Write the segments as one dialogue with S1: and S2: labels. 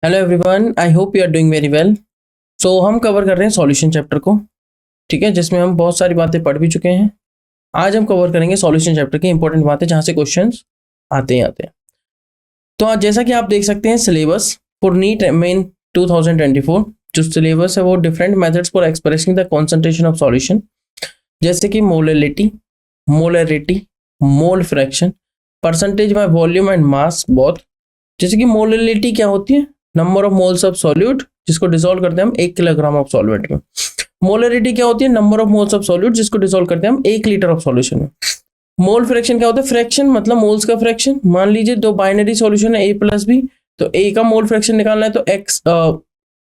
S1: Hello everyone, I hope you are doing very well. So हम cover कर रहे हैं सॉल्यूशन चैप्टर को। ठीक है, जिसमें हम बहुत सारी बातें पढ़ भी चुके हैं। आज हम कवर करेंगे सॉल्यूशन चैप्टर की इंपॉर्टेंट बातें जहां से क्वेश्चंस आते हैं। तो आज जैसा कि आप देख सकते हैं सिलेबस फॉर नीट मेन 2024, जो सिलेबस है वो different methods for expressing the concentration of solution, जैसे कि molarity, molarity, mole fraction, percentage by volume and मास बहुत। जैसे कि मोलरिटी क्या होती है? Number of moles of solute जिसको डिसॉल्व करते हैं हम 1 किलोग्राम ऑफ सॉल्वेंट में। मोलरिटी क्या होती है? Number of moles of solute जिसको डिसॉल्व करते हैं हम 1 लीटर ऑफ सॉल्यूशन में। मोल फ्रैक्शन क्या होता है? फ्रैक्शन मतलब मोल्स का फ्रैक्शन। मान लीजिए दो बाइनरी सॉल्यूशन है A+B, तो A का मोल फ्रैक्शन निकालना है तो x,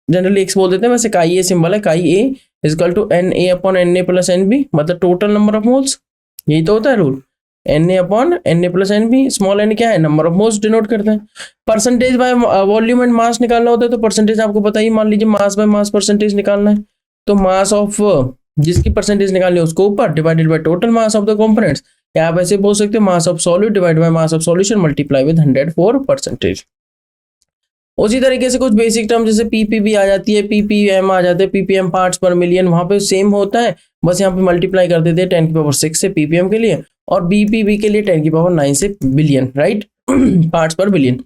S1: जनरली x बोल देते हैं, वैसे काई ए सिंबल है, chi A is equal to Na upon Na plus NB, मतलब टोटल नंबर ऑफ मोल्स। यही तो होता है rule, Na upon Na plus NB। Small n क्या है? नंबर ऑफ मोल्स डिनोट करते हैं। Percentage by volume and mass निकालना होता है, तो परसेंटेज आपको पता ही, मान लीजिए मास बाय मास परसेंटेज निकालना है, तो मास ऑफ जिसकी परसेंटेज निकालनी है उसको ऊपर divided by total mass of the components, या आप ऐसे बोल सकते हो मास of solute divide by mass of solution multiply with 100 for percentage. उसी तरीके से कुछ बेसिक टर्म जैसे पीपीबी आ जाती है, पीपीएम आ जाते हैं, पीपीएम पार्ट्स पर मिलियन, वहां पे सेम होता है, बस यहाँ पे मल्टीप्लाई कर देते हैं 10⁻6 से पीपीएम के लिए, और बीपीबी के लिए 10⁻9 से बिलियन, राइट? पार्ट्स पर बिलियन।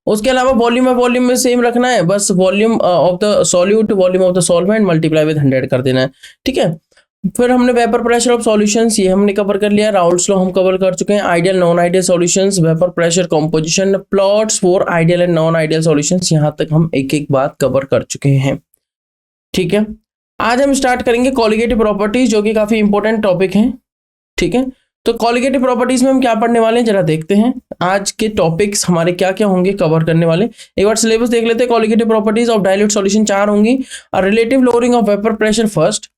S1: उसके अलावा वॉल्यूम में सेम रखना है, बस volume of the solute volume of the solvent multiply with 100 कर देना है। ठीक है, फिर हमने वेपर प्रेशर ऑफ सॉल्यूशंस ये हमने कवर कर लिया, राउल्ट्स लॉ हम कवर कर चुके हैं, ideal non ideal solutions, vapour pressure composition, plots for ideal and non ideal solutions, यहां तक हम एक एक बात कवर कर चुके हैं। ठीक है, आज हम स्टार्ट करेंगे कॉलिगेटिव प्रॉपर्टीज, जो कि काफी इंपॉर्टेंट टॉपिक है। ठीक है, तो कॉलिगेटिव प्रॉपर्टीज में हम क्या पढ़ने वाले हैं जरा देखते हैं। आज के टॉपिक्स हमारे क्या क्या होंगे कवर करने वाले, एक बार सिलेबस देख लेते हैं। Colligative properties of dilute solution 4 होंगी। Relative lowering of vapour pressure first,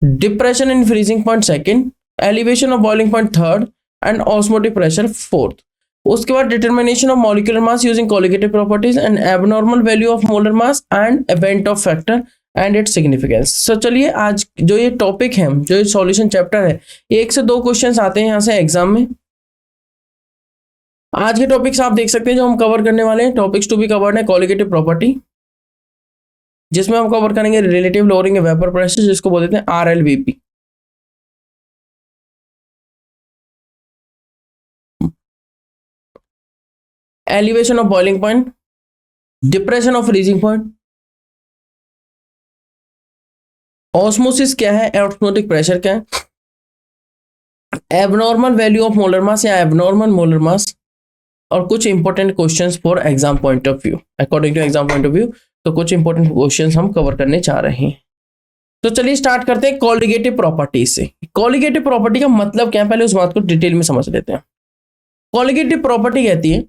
S1: depression in freezing point second, elevation of boiling point third, and osmotic pressure fourth. उसके बाद determination of molecular mass using colligative properties and abnormal value of molar mass and van't Hoff factor and its significance. So चलिए, आज जो ये topic है, जो ये solution chapter है, 1 से 2 क्वेश्चंस आते हैं यहाँ से एग्जाम में। आज के टॉपिक्स आप देख सकते हैं जो हम कवर करने वाले हैं। टॉपिक्स टू बी कवर्ड है कॉलिगेटिव प्रॉपर्टी, जिसमें हम कवर करेंगे रिलेटिव लोअरिंग वेपर प्रेशर, जिसको बोल देते हैं RLVP। Elevation of boiling point, depression of freezing point, osmosis क्या है, ऑस्मोटिक प्रेशर क्या है, abnormal value of molar mass या एबनॉर्मल मोलर मास, और कुछ important questions for exam point of view, according to exam point of view. तो कुछ important questions हम कवर करने जा रहे हैं। तो चलिए स्टार्ट करते हैं कॉलिगेटिव प्रॉपर्टी से। कॉलिगेटिव प्रॉपर्टी का मतलब क्या है, पहले उस बात को डिटेल में समझ लेते हैं। कॉलिगेटिव प्रॉपर्टी कहती है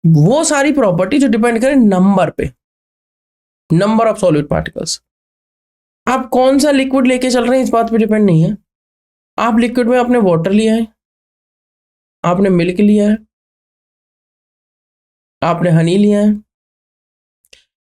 S1: वो सारी प्रॉपर्टी जो डिपेंड करे नंबर पे, नंबर ऑफ सॉल्यूट पार्टिकल्स। आप कौन सा लिक्विड लेके चल रहे हैं इस बात पे डिपेंड नहीं है। आप लिक्विड में आपने वाटर लिया है, आपने मिल्क लिया है, आपने हनी लिया है,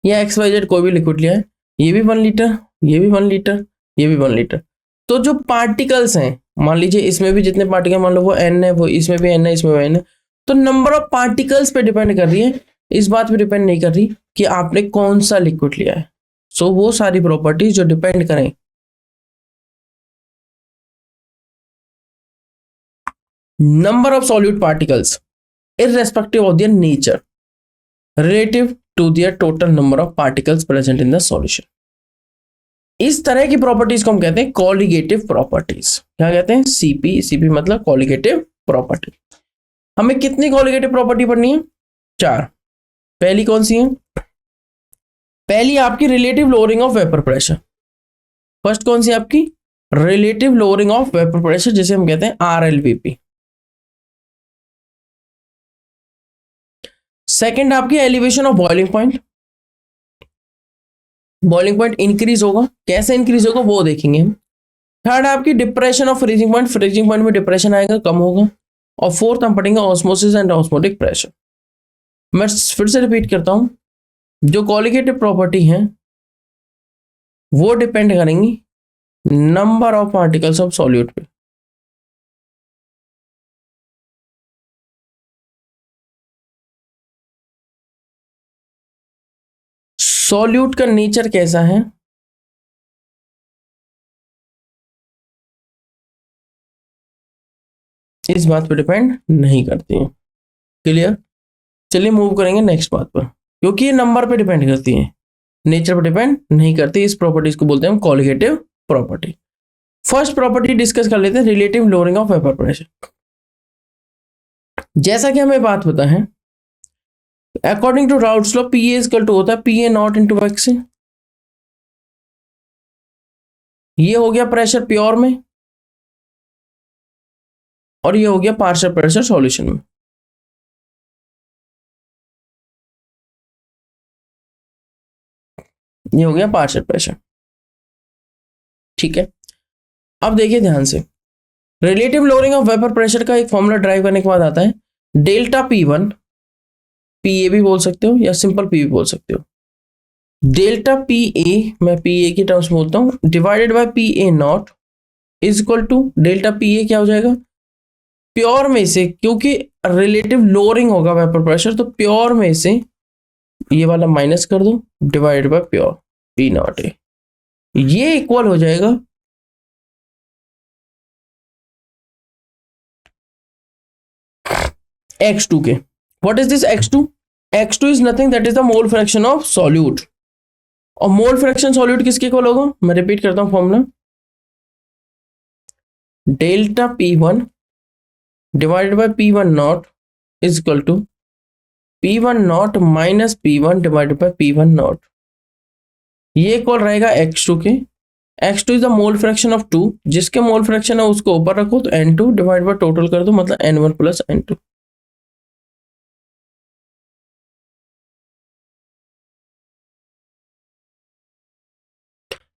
S1: या XYZ कोई भी लिक्विड लिया है, ये भी 1 लीटर, ये भी 1 लीटर, ये भी 1 लीटर। तो जो पार्टिकल्स हैं, मान लीजिए इसमें भी जितने पार्टिकल, मान लो वो N है, वो इसमें भी N है, इसमें भी N है, तो नंबर ऑफ पार्टिकल्स पे डिपेंड कर रही है, इस बात पे डिपेंड नहीं कर रही कि आपने कौन सा लिक्विड लिया है। सो वो सारी प्रॉपर्टीज जो डिपेंड करें number of solute particles irrespective of their nature relative to their total number of particles present in the solution, इस तरह की प्रॉपर्टीज को हम कहते हैं कॉलिगेटिव प्रॉपर्टीज। क्या कहते हैं? CP मतलब कॉलिगेटिव प्रॉपर्टी। हमें कितनी कॉलिगेटिव प्रॉपर्टी पढ़नी है? 4। पहली कौन सी है? पहली आपकी relative lowering of vapour pressure. First कौन सी आपकी? Relative lowering of vapour pressure, जिसे हम कहते हैं RLVP। सेकेंड आपकी elevation of boiling point. Boiling point increase होगा, कैसे इंक्रीज होगा वो देखेंगे हम। थर्ड आपकी depression of freezing point, freezing point में डिप्रेशन आएगा, कम होगा। और फोर्थ हम पढ़ेंगे ऑस्मोसिस एंड ऑस्मोटिक प्रेशर। मैं फिर से रिपीट करता हूं, जो कॉलिगेटिव प्रॉपर्टी है वो डिपेंड करेंगी number of particles of solute पे। सॉल्यूट का नेचर कैसा है, इस बात पर डिपेंड नहीं करती है। क्लियर? चलिए मूव करेंगे नेक्स्ट बात पर, क्योंकि ये नंबर पे डिपेंड करती है, नेचर पर डिपेंड नहीं करती। इस प्रॉपर्टीज को बोलते हैं हम colligative property. First property discuss कर लेते हैं, relative lowering of vapour pressure. जैसा कि हमें बात पता है, according to Raoult's law, P is equal to होता है P A not into x. ये हो गया प्रेशर प्योर में, और ये हो गया पार्शियल प्रेशर सॉल्यूशन में। ये हो गया पार्शियल प्रेशर। ठीक है, अब देखिए ध्यान से, relative lowering of vapour pressure का एक फॉर्मूला ड्राइव करने के बाद आता है delta P one, P A भी बोल सकते हो या सिंपल पी भी बोल सकते हो, डेल्टा पी ए, मैं पी ए की टर्म्स बोलता हूं, divided by P A not is equal to delta P A क्या हो जाएगा, प्योर में से, क्योंकि रिलेटिव लोअरिंग होगा वेपर प्रेशर, तो प्योर में से ये वाला माइनस कर दो, divided by pure P not A, ये इक्वल हो जाएगा x2 के। What is this x2? x2 is nothing that is the mole fraction of solute. और मोल फ्रैक्शन सॉल्यूट किसके इक्वल होगा, मैं रिपीट करता हूं formula, delta P1 divided by P1 not is equal to P1 not minus P1 divided by P1 not. ये equal रहेगा x2 के। x2 is the mole fraction of 2, जिसके मोल fraction है उसको ऊपर रखो तो n2 डिवाइड बाय टोटल कर दो, मतलब n1 प्लस n2।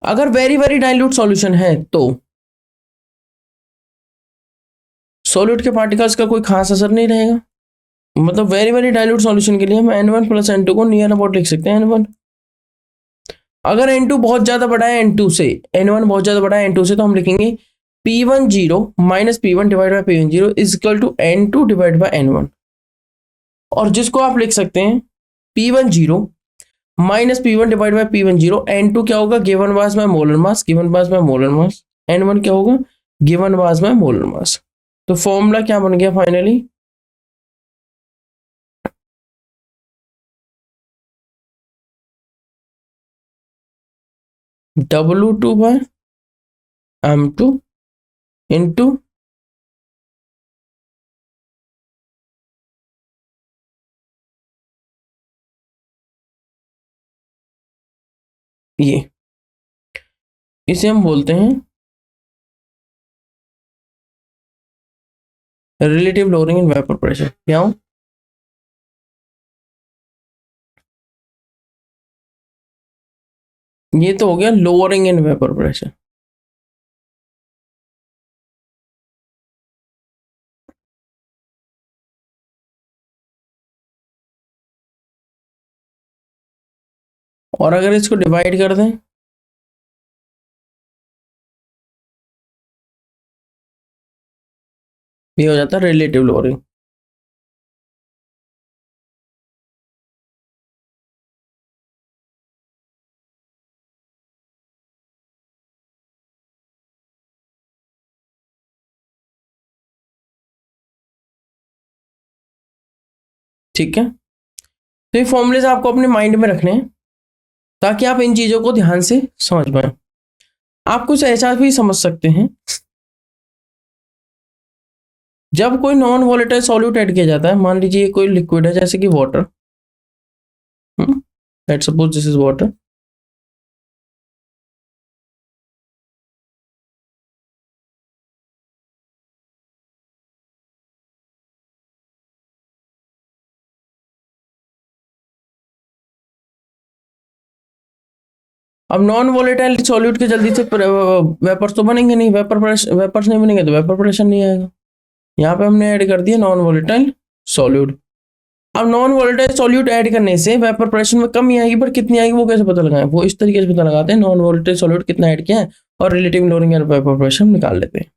S1: अगर वेरी वेरी डाइल्यूट सॉल्यूशन है तो सॉल्यूट के पार्टिकल्स का कोई खास असर नहीं रहेगा, मतलब वेरी वेरी डाइल्यूट सॉल्यूशन के लिए हम n1 प्लस n2 को नियर अबाउट लिख सकते हैं n1। अगर n2 बहुत ज्यादा बड़ा है n2 से, n1 बहुत ज्यादा बड़ा है n2 से, तो हम लिखेंगे P1 zero minus P1 divide by P1 zero is equal to n2 divide by n1। और जिसको आप लिख सकते हैं P1 zero minus P1 divide by P1 zero, n2 क्या होगा, given mass by molar mass, given mass by molar mass, n1 क्या होगा, given mass by molar mass. तो फॉर्मूला क्या बन गया finally, W2 by M2 into ये, इसे हम बोलते हैं relative lowering in vapour pressure. क्या हो, ये तो हो गया लोअरिंग इन वेपर प्रेशर। और अगर इसको डिवाइड कर दें, ये हो जाता है रिलेटिव लोअरिंग। ठीक है, तो ये फॉर्मूलेज आपको अपने माइंड में रखने हैं ताकि आप इन चीजों को ध्यान से समझ पाए। आप कुछ ऐसा भी समझ सकते हैं, जब कोई नॉन वोलेटाइल सॉल्यूट ऐड किया जाता है, मान लीजिए कोई लिक्विड है जैसे कि water, let's suppose this is water, अब नॉन वोलेटाइल सॉल्यूट के जल्दी से वेपर्स तो बनेंगे नहीं, वेपर्स नहीं बनेंगे तो वेपर प्रेशर नहीं आएगा। यहाँ पे हमने ऐड कर दिया नॉन वोलेटाइल सॉल्यूट। अब नॉन वोलेटाइल सॉल्यूट ऐड करने से वेपर प्रेशर में कमी आएगी, पर कितनी आएगी वो कैसे पता लगाएं, वो इस तरीके से पता लगाते हैं, नॉन वोलेटाइल सॉल्यूट कितना ऐड किया है और relative lowering and vapour pressure निकाल लेते हैं।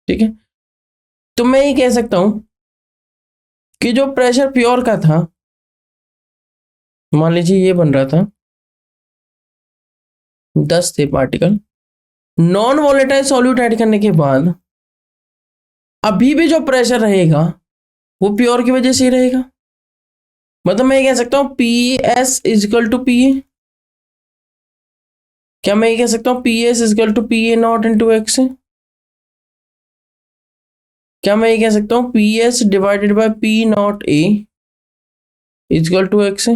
S1: ठीक है, तो मैं ये कह सकता हूं कि जो प्रेशर प्योर का था, मान लीजिए ये बन रहा था, 10 थे particle. Non volatile solute add करने के बाद अभी भी जो प्रेशर रहेगा वो प्योर की वजह से ही रहेगा। मतलब मैं ये कह सकता हूं P S is equal to P A. क्या मैं ये कह सकता हूं P S is equal to P A not into x? क्या मैं ये कह सकता हूं P S divided by P not A is equal to x?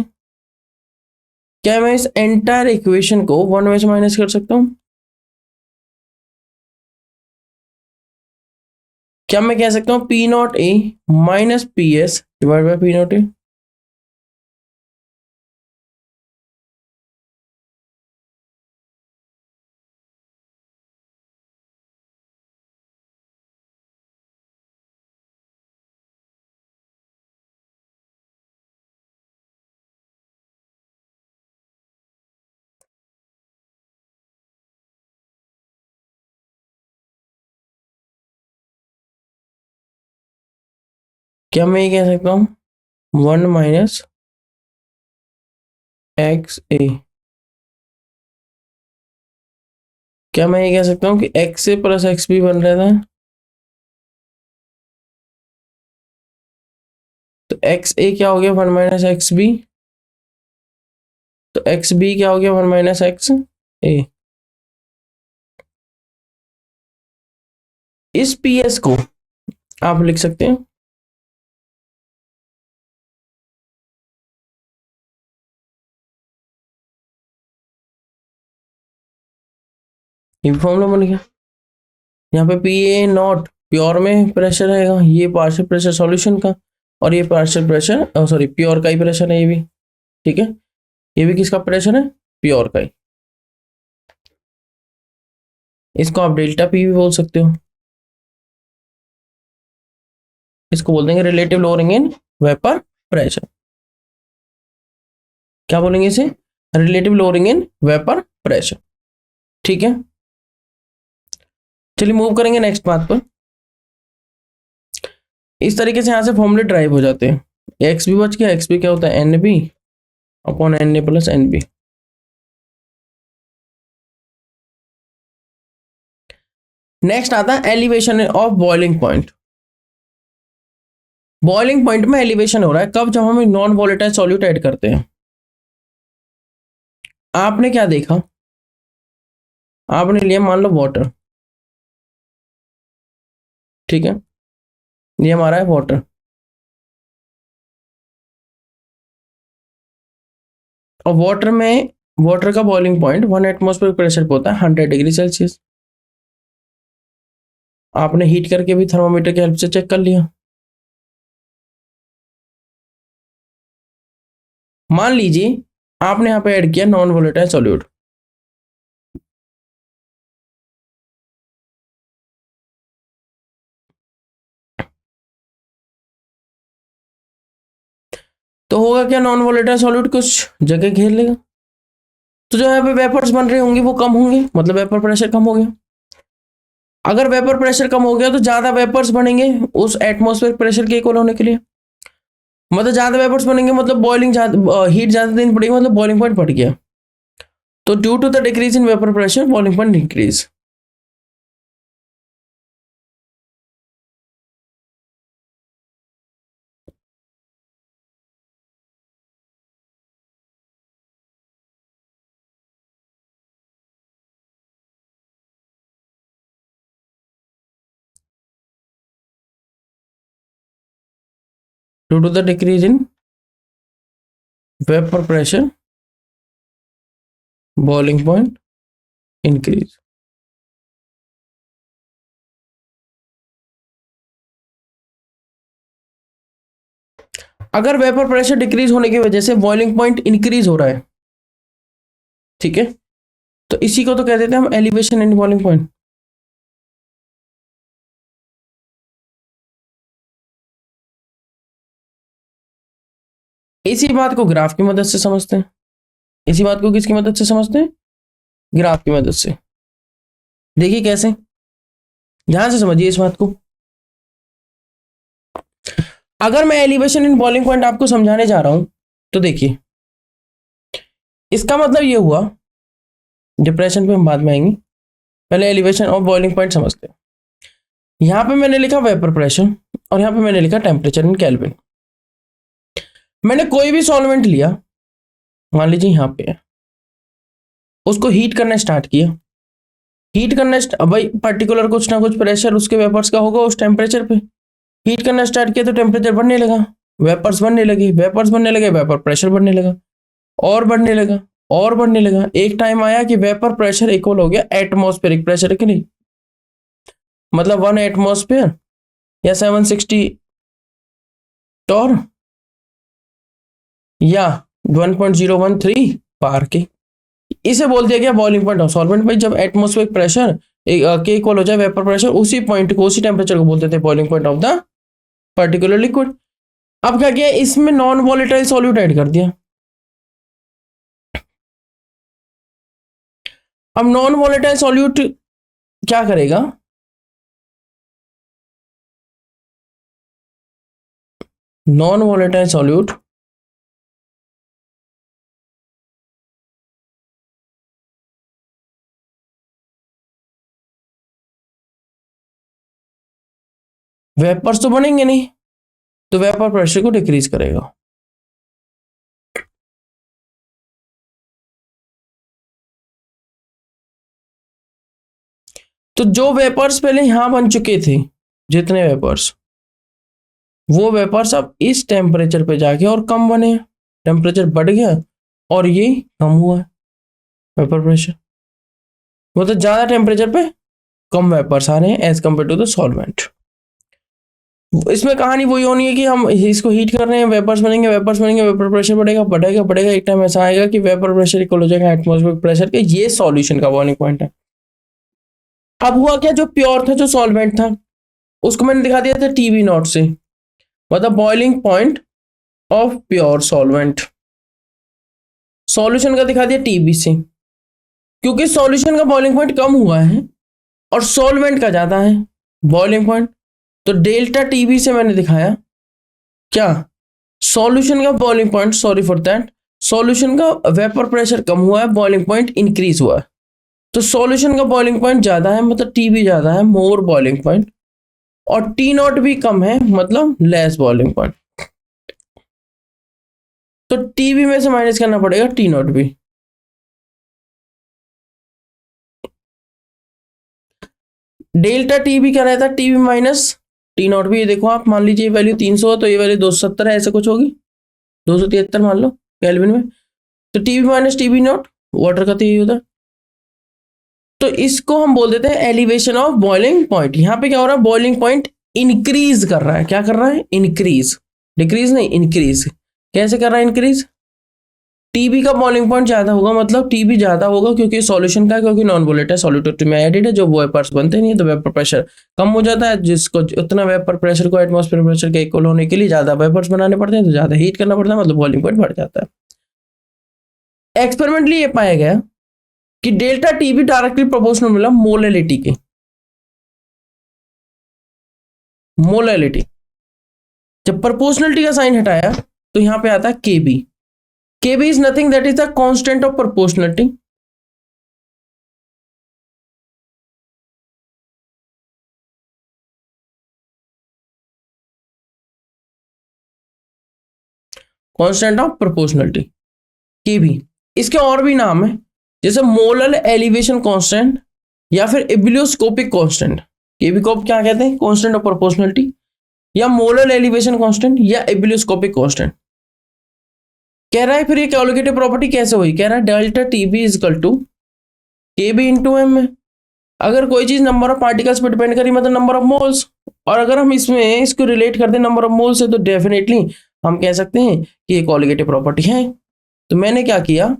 S1: क्या मैं इस एंटायर इक्वेशन को 1 में से माइनस कर सकता हूं? क्या मैं कह सकता हूं P not a minus P S divide by P not a? क्या मैं ये कह सकता हूं 1 माइनस एक्स ए? क्या मैं ये कह सकता हूं कि एक्स ए प्लस एक्स बी बन रहा था? तो एक्स ए क्या हो गया 1 माइनस एक्स बी। तो एक्स बी क्या हो गया 1 माइनस एक्स ए। इस पी एस को आप लिख सकते हैं ये फॉर्मूला बन गया। यहाँ पे पी ए नॉट प्योर में प्रेशर रहेगा, ये पार्शियल प्रेशर सॉल्यूशन का, और ये पार्शियल प्रेशर सॉरी प्योर का ही प्रेशर है ये भी। ठीक है, ये भी किसका प्रेशर है? प्योर का ही। इसको आप डेल्टा पी भी बोल सकते हो। इसको बोल देंगे relative lowering in vapour pressure. क्या बोलेंगे इसे? Relative lowering in vapour pressure. ठीक है, चलिए मूव करेंगे नेक्स्ट बात पर। इस तरीके से यहां से फॉर्मूले ड्राइव हो जाते हैं। एक्स भी बच गया, एक्स भी क्या होता है N B upon N A plus N B. Next आता है elevation of boiling point. Boiling point में एलिवेशन हो रहा है कब? जब हम नॉन वॉलेटाइल सॉल्यूट ऐड करते हैं। आपने क्या देखा? आपने लिया मान लो वाटर। ठीक है, ये हमारा है वाटर। और वाटर का बॉइलिंग पॉइंट 1 एटमॉस्फेरिक प्रेशर पे होता है 100 डिग्री सेल्सियस। आपने हीट करके भी थर्मामीटर की हेल्प से चेक कर लिया। मान लीजिए आपने यहाँ पे ऐड किया नॉन वोलेटाइल सॉल्यूट। तो होगा क्या? नॉन वोलेटाइल सॉल्यूट कुछ जगह घेर लेगा, तो जो यहाँ पे वेपर्स बन रहे होंगे वो कम होंगे, मतलब वेपर प्रेशर कम हो गया। अगर वेपर प्रेशर कम हो गया तो ज्यादा वेपर्स बनेंगे उस एटमॉस्फेरिक प्रेशर के इक्वल होने के लिए। मतलब ज्यादा वेपर्स बनेंगे मतलब बॉइलिंग हीट ज्यादा देनी पड़ेगी, मतलब बॉइलिंग पॉइंट बढ़ गया। तो due to the decrease in vapour pressure boiling point increase. Due to the decrease in vapour pressure boiling point increase. अगर वेपर प्रेशर डिक्रीज होने की वजह से बॉइलिंग पॉइंट इंक्रीज हो रहा है, ठीक है, तो इसी को तो कह देते हैं हम एलिवेशन इन बॉइलिंग पॉइंट। इसी बात को ग्राफ की मदद से समझते हैं। इसी बात को किसकी मदद से समझते हैं? ग्राफ की मदद से। देखिए कैसे, ध्यान से समझिए इस बात को। अगर मैं एलिवेशन इन बॉइलिंग पॉइंट आपको समझाने जा रहा हूं तो देखिए, इसका मतलब ये हुआ डिप्रेशन पे हम बाद में आएंगे, पहले एलिवेशन और बॉइलिंग पॉइंट समझते हैं। यहाँ पे मैंने लिखा वेपर प्रेशर और यहाँ पे मैंने लिखा टेम्परेचर इन केल्विन। मैंने कोई भी सॉल्वेंट लिया, मान लीजिए यहाँ पे है, उसको हीट करना स्टार्ट किया। हीट करना भाई पर्टिकुलर कुछ ना कुछ प्रेशर उसके वेपर्स का होगा उस टेम्परेचर पे। हीट करना स्टार्ट किया तो टेम्परेचर बढ़ने लगा, वेपर्स बनने लगे, वेपर्स बनने लगे, वेपर प्रेशर बढ़ने लगा और बढ़ने लगा और बढ़ने लगा। एक टाइम आया कि वेपर प्रेशर इक्वल हो गया एटमॉस्फेरिक प्रेशर, कि नहीं? मतलब 1 एटमॉस्फेयर या 760 टॉर या 1.013 बार के, इसे बोल दिया गया बॉइलिंग पॉइंट ऑफ सॉल्वेंट। भाई जब एटमॉस्फेरिक प्रेशर के इक्वल हो जाए वेपर प्रेशर, उसी पॉइंट को, उसी टेम्परेचर को बोलते थे boiling point of the particular liquid. अब क्या किया, इसमें नॉन वॉलेटाइल सॉल्यूट ऐड कर दिया। अब नॉन वॉलेटाइल सॉल्यूट क्या करेगा, नॉन वॉलेटाइल सॉल्यूट वेपर्स तो बनेंगे नहीं, तो वेपर प्रेशर को डिक्रीज करेगा। तो जो वेपर्स पहले यहां बन चुके थे, जितने वेपर्स, वो वेपर्स अब इस टेम्परेचर पे जाके और कम बने, टेम्परेचर बढ़ गया और ये कम हुआ वेपर प्रेशर। मतलब ज्यादा टेम्परेचर पे कम वेपर्स आ रहे हैं as compare to the solvent. इसमें कहानी वही होनी है कि हम इसको हीट कर रहे हैं, वेपर्स बनेंगे, वेपर्स बनेंगे, वेपर प्रेशर बढ़ेगा बढ़ेगा बढ़ेगा, एक टाइम ऐसा आएगा कि वेपर प्रेशर इक्वल हो जाएगा एटमॉस्फेरिक प्रेशर के। ये सॉल्यूशन का बॉइलिंग पॉइंट है। अब हुआ क्या, जो प्योर था, जो सॉल्वेंट था, उसको मैंने दिखा दिया था टीबी नॉट से, मतलब boiling point of pure solvent. Solution का दिखा दिया टीबी से, क्योंकि सॉल्यूशन का बॉइलिंग पॉइंट कम हुआ है और सॉल्वेंट का ज्यादा है बॉइलिंग पॉइंट। तो डेल्टा टीबी से मैंने दिखाया क्या, सॉल्यूशन का boiling point, sorry for that, solution का वेपर प्रेशर कम हुआ है, बॉइलिंग पॉइंट इंक्रीज हुआ है। तो सॉल्यूशन का बॉइलिंग पॉइंट ज्यादा है, मतलब टीबी ज्यादा है, मोर बॉइलिंग पॉइंट, और टी नॉट भी कम है, मतलब लेस बॉइलिंग पॉइंट। तो टीबी में से माइनस करना पड़ेगा टी नॉट भी। डेल्टा टीबी क्या रहता है, टीबी माइनस टी नॉट भी। ये देखो आप, मान लीजिए वैल्यू 300 है तो ये वैल्यू 270 है, ऐसे कुछ होगी, 273 मान लो केल्विन में। तो TB minus TB naught, water का तो यही होता है। तो इसको हम बोल देते हैं एलिवेशन ऑफ बॉइलिंग पॉइंट। यहाँ पे क्या हो रहा है, बॉइलिंग पॉइंट इंक्रीज कर रहा है। क्या कर रहा है, इंक्रीज, डिक्रीज नहीं, इंक्रीज। कैसे कर रहा है इंक्रीज, टीबी का बॉइलिंग पॉइंट ज्यादा होगा, मतलब टीबी ज्यादा होगा क्योंकि सॉल्यूशन का, क्योंकि नॉन वोलेटाइल सॉल्यूट में एडेड है, जो वेपर्स बनते नहीं है तो वेपर प्रेशर कम हो जाता है, जिसको उतना वेपर प्रेशर को एटमॉस्फेयर प्रेशर के इक्वल होने के लिए ज्यादा वेपर्स बनाने पड़ते हैं, तो ज्यादा हीट करना पड़ता है, मतलब बॉइलिंग पॉइंट बढ़ जाता है। एक्सपेरिमेंटली ये पाया गया कि डेल्टा टीबी डायरेक्टली प्रोपोर्शनल मिला मोलैलिटी के, मोलैलिटी। जब प्रोपोर्शनलिटी का साइन हटाया तो यहां पे आता है K B. K B is nothing that is the constant of proportionality. Constant of proportionality K B. इसके और भी नाम है, जैसे मोलर एलिवेशन कांस्टेंट या फिर एबिलियोस्कोपिक कांस्टेंट। केबी को क्या कहते हैं, कांस्टेंट ऑफ प्रोपोर्शनलिटी, या मोलर एलिवेशन कांस्टेंट, या एबिलियोस्कोपिक कांस्टेंट। कह रहा है फिर ये कॉलिगेटिव प्रॉपर्टी कैसे हुई, कह रहा है delta TB is equal to KB into M में। अगर कोई चीज नंबर ऑफ पार्टिकल्स पर डिपेंड करी, मतलब नंबर ऑफ मोल्स, और अगर हम इसमें इसको रिलेट कर दें नंबर ऑफ मोल्स से, तो डेफिनेटली हम कह सकते हैं कि ये कॉलिगेटिव प्रॉपर्टी है। तो मैंने क्या किया,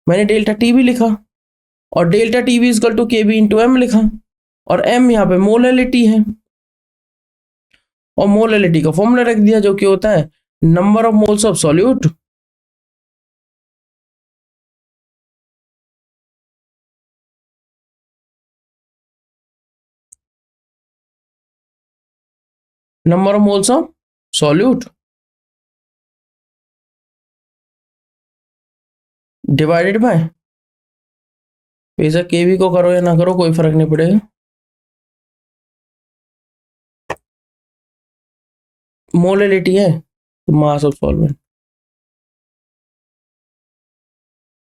S1: मैंने डेल्टा टीबी लिखा और delta TB is equal to KB into M लिखा, और एम यहाँ पे मोलैलिटी है, और मोलैलिटी का फॉर्मूला रख दिया जो कि होता है number of moles of solute number of moles of solute divided bye बेशक केवी को करो या ना करो कोई फर्क नहीं पड़ेगा। मोलैलिटी है तो मास of solvent,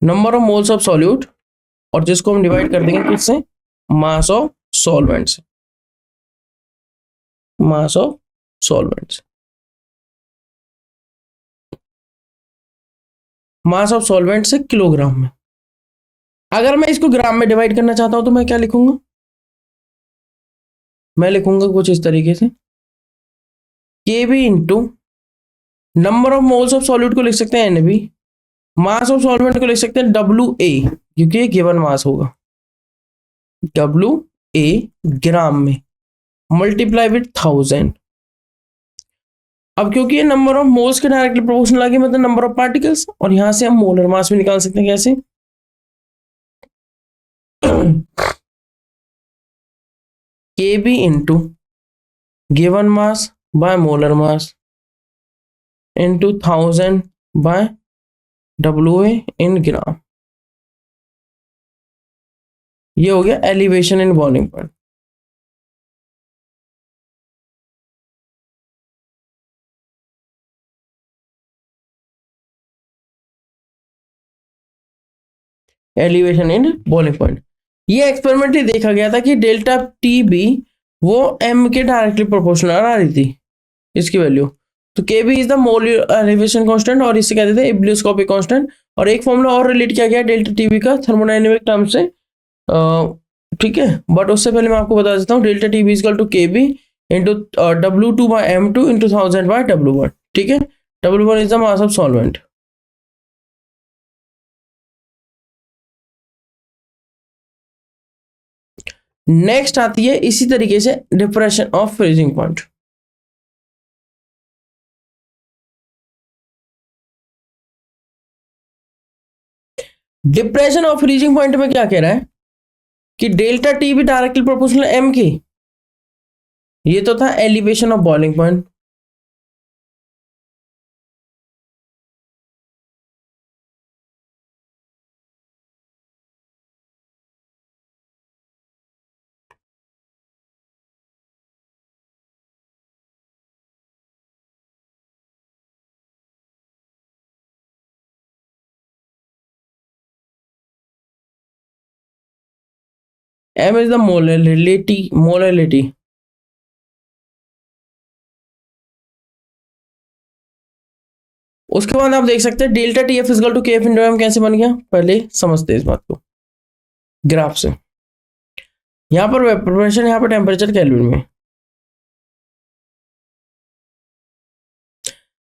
S1: number of moles of solute, और जिसको हम डिवाइड कर देंगे किससे, मास ऑफ सॉल्वेंट से, मास ऑफ सॉल्वेंट से। मास ऑफ सॉल्वेंट से किलोग्राम में। अगर मैं इसको ग्राम में डिवाइड करना चाहता हूं तो मैं क्या लिखूंगा, मैं लिखूंगा कुछ इस तरीके से, K B into number of moles of solute को लिख सकते हैं N B, mass of solvent को लिख सकते हैं डब्ल्यू ए, क्योंकि ये गिवन मास होगा, डब्ल्यू ए ग्राम में, मल्टीप्लाई विथ 1000। अब क्योंकि ये नंबर ऑफ मोल्स के डायरेक्टली प्रोपोर्शनल आ गया मतलब नंबर ऑफ पार्टिकल्स, और यहां से हम मोलर मास भी निकाल सकते हैं। कैसे, K B into given mass by molar mass into 1000 by W A in gram. ये हो गया elevation in boiling point. Elevation in boiling point, ये एक्सपेरिमेंट ही देखा गया था कि डेल्टा टी बी वो एम के डायरेक्टली प्रोपोर्शनल आ रही थी इसकी वैल्यू। तो K B is the molar elevation constant, और इसे कहते थे इब्लियोस्कोपिक कांस्टेंट। और एक फॉर्मूला और रिलेट किया गया डेल्टा टीबी का थर्मोडायनेमिक टर्म से, ठीक है। बट उससे पहले मैं आपको बता देता हूँ, delta TB is equal to K B into W two by M two into 1000 by W one, ठीक है। W one is the mass of solvent. Next आती है इसी तरीके से depression of freezing point. Depression of freezing point में क्या कह रहा है कि डेल्टा टी भी डायरेक्टली प्रोपोर्शनल एम की, ये तो था elevation of boiling point. M is the molality. उसके बाद आप देख सकते हैं delta T F is equal to K F into M कैसे बन गया, पहले समझते हैं इस बात को ग्राफ से। यहां पर वेपर प्रेशर, यहां पर टेम्परेचर केल्विन में।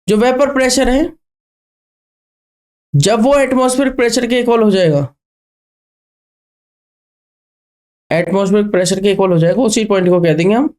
S1: जो वेपर प्रेशर है जब वो एटमॉस्फेरिक प्रेशर के इक्वल हो जाएगा, एटमॉस्फेरिक प्रेशर के इक्वल हो जाएगा, उसी पॉइंट को कह देंगे हम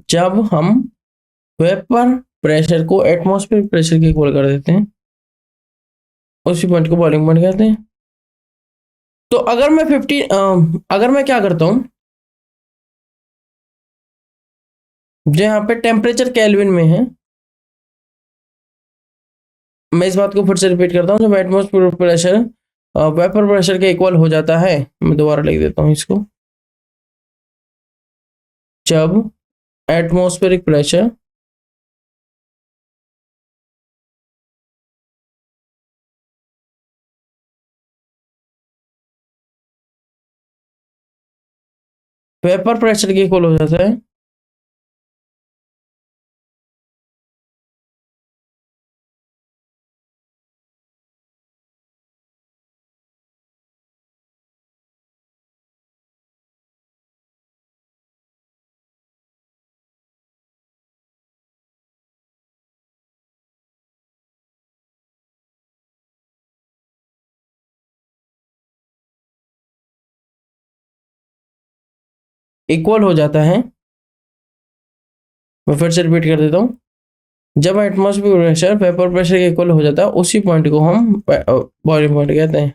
S1: जब हम वेपर प्रेशर को एटमॉस्फेरिक प्रेशर के इक्वल कर देते हैं, उसी पॉइंट को बॉइलिंग पॉइंट कहते हैं। तो अगर मैं 15 अगर मैं क्या करता हूं, जो यहाँ पे टेम्परेचर केल्विन में है, मैं इस बात को फिर से रिपीट करता हूँ, जब एटमॉस्फेरिक प्रेशर वेपर प्रेशर के इक्वल हो जाता है, मैं दोबारा लिख देता हूँ इसको, जब एटमॉस्फेरिक प्रेशर वेपर प्रेशर के इक्वल हो जाता है, इक्वल हो जाता है मैं फिर से रिपीट कर देता हूँ, जब एटमॉस्फेरिक प्रेशर वेपर प्रेशर के इक्वल हो जाता है उसी पॉइंट को हम बॉइलिंग पॉइंट कहते हैं।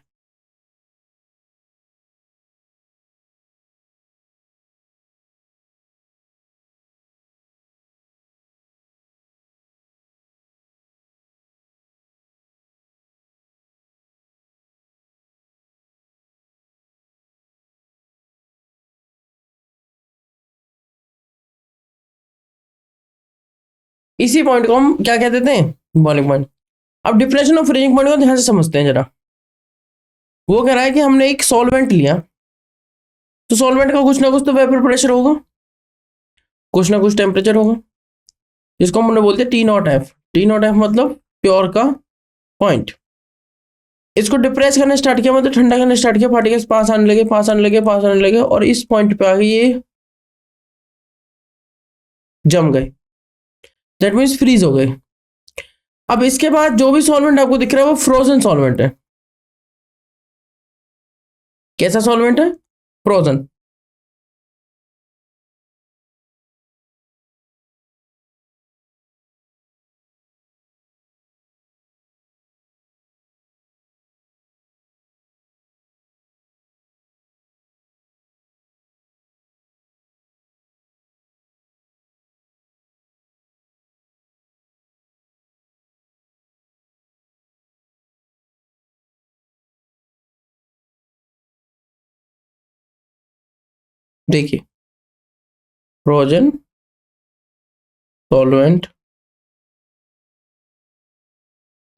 S1: इसी पॉइंट को हम क्या कहते थे, बॉइलिंग पॉइंट। अब डिफिनेशन ऑफ फ्रीजिंग पॉइंट को ध्यान से समझते हैं जरा। वो कह रहा है कि हमने एक सॉल्वेंट लिया, तो सॉल्वेंट का कुछ ना कुछ तो वेपर प्रेशर होगा, कुछ ना कुछ टेम्परेचर होगा, जिसको हमने बोलते हैं T not F. T not F मतलब प्योर का पॉइंट। इसको डिप्रेस करने स्टार्ट किया, मतलब ठंडा करने स्टार्ट किया, पार्टिकल्स पास आने लगे, पास आने लगे, पास आने लगे, और इस पॉइंट पे आगे ये जम गए, दैट मीन्स फ्रीज हो गए। अब इसके बाद जो भी सॉल्वेंट आपको दिख रहा है वो फ्रोजन सॉल्वेंट है। कैसा सॉल्वेंट है? फ्रोजन। देखिए, फ्रोजन सॉल्वेंट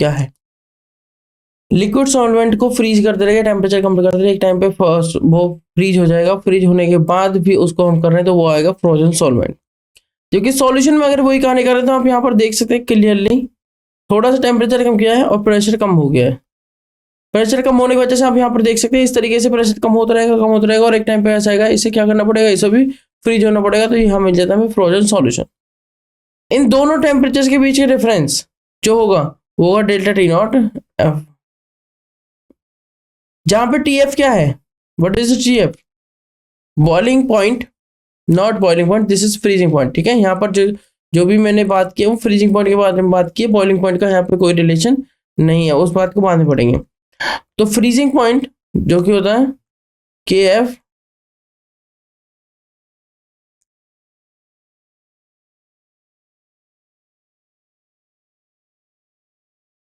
S1: क्या है? लिक्विड सॉल्वेंट को फ्रीज करते रहेगा, टेम्परेचर कम करते रहेगा, एक टाइम पे फर्स्ट वो फ्रीज हो जाएगा, फ्रीज होने के बाद भी उसको हम कर रहे हैं तो वो आएगा फ्रोजन सॉल्वेंट। क्योंकि सॉल्यूशन में अगर वही कहानी कर रहे हैं तो आप यहाँ पर देख सकते हैं क्लियरली, थोड़ा सा टेम्परेचर कम किया है और प्रेशर कम हो गया है। प्रेशर कम होने की वजह से आप यहाँ पर देख सकते हैं इस तरीके से प्रेशर कम होता रहेगा, कम होता रहेगा, और एक टाइम पे ऐसा आएगा इसे क्या करना पड़ेगा, इसे भी फ्रीज होना पड़ेगा, तो यहाँ मिल जाता है हमें फ्रोजन सॉल्यूशन। इन दोनों टेम्परेचर के बीच के डिफरेंस जो होगा वो होगा डेल्टा टी नॉट एफ, जहां पे टी एफ क्या है, what is T F? Boiling point, not boiling point, this is freezing point. ठीक है, यहाँ पर जो जो भी मैंने बात की वो फ्रीजिंग पॉइंट के बारे में बात की है, बॉइलिंग पॉइंट का यहाँ पे कोई रिलेशन नहीं है, उस बात को बांधने पड़ेंगे। तो फ्रीजिंग पॉइंट जो कि होता है के एफ,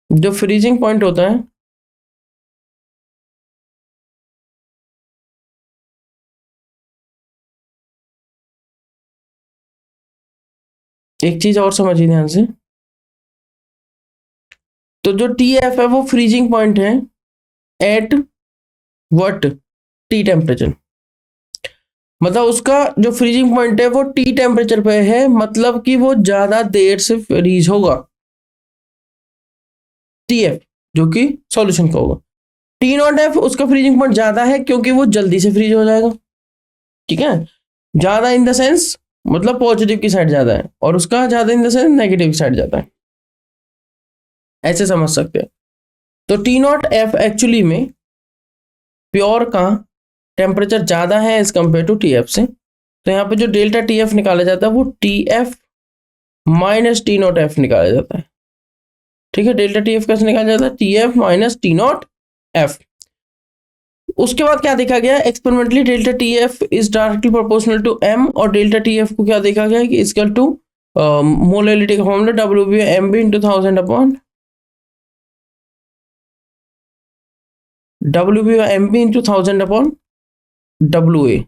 S1: जो फ्रीजिंग पॉइंट होता है एक चीज और समझिए ध्यान से, तो जो टी एफ है वो फ्रीजिंग पॉइंट है एट व्हाट, टी टेम्परेचर। मतलब उसका जो फ्रीजिंग पॉइंट है वो टी टेम्परेचर पे है, मतलब कि वो ज्यादा देर से फ्रीज होगा, टी एफ जो कि सॉल्यूशन का होगा। टी नॉट एफ उसका फ्रीजिंग पॉइंट ज्यादा है क्योंकि वो जल्दी से फ्रीज हो जाएगा। ठीक है, ज्यादा इन द सेंस मतलब पॉजिटिव की साइड ज्यादा है, और उसका ज्यादा इन द सेंस नेगेटिव की साइड ज्यादा है, ऐसे समझ सकते हैं। तो टी नॉट एफ एक्चुअली में प्योर का टेम्परेचर ज्यादा है as compare to T F से, तो यहाँ पे जो डेल्टा टी एफ निकाला जाता है वो T F minus T not F निकाला जाता है। ठीक है, डेल्टा टी एफ कैसे निकाला जाता है, T F minus T not F. उसके बाद क्या देखा गया experimentally, delta T F is directly proportional to M, और डेल्टा टी एफ को क्या देखा गया कि इक्वल टू मोलैलिटी का formula W B M B into 1000 upon W B M B into 1000 upon W A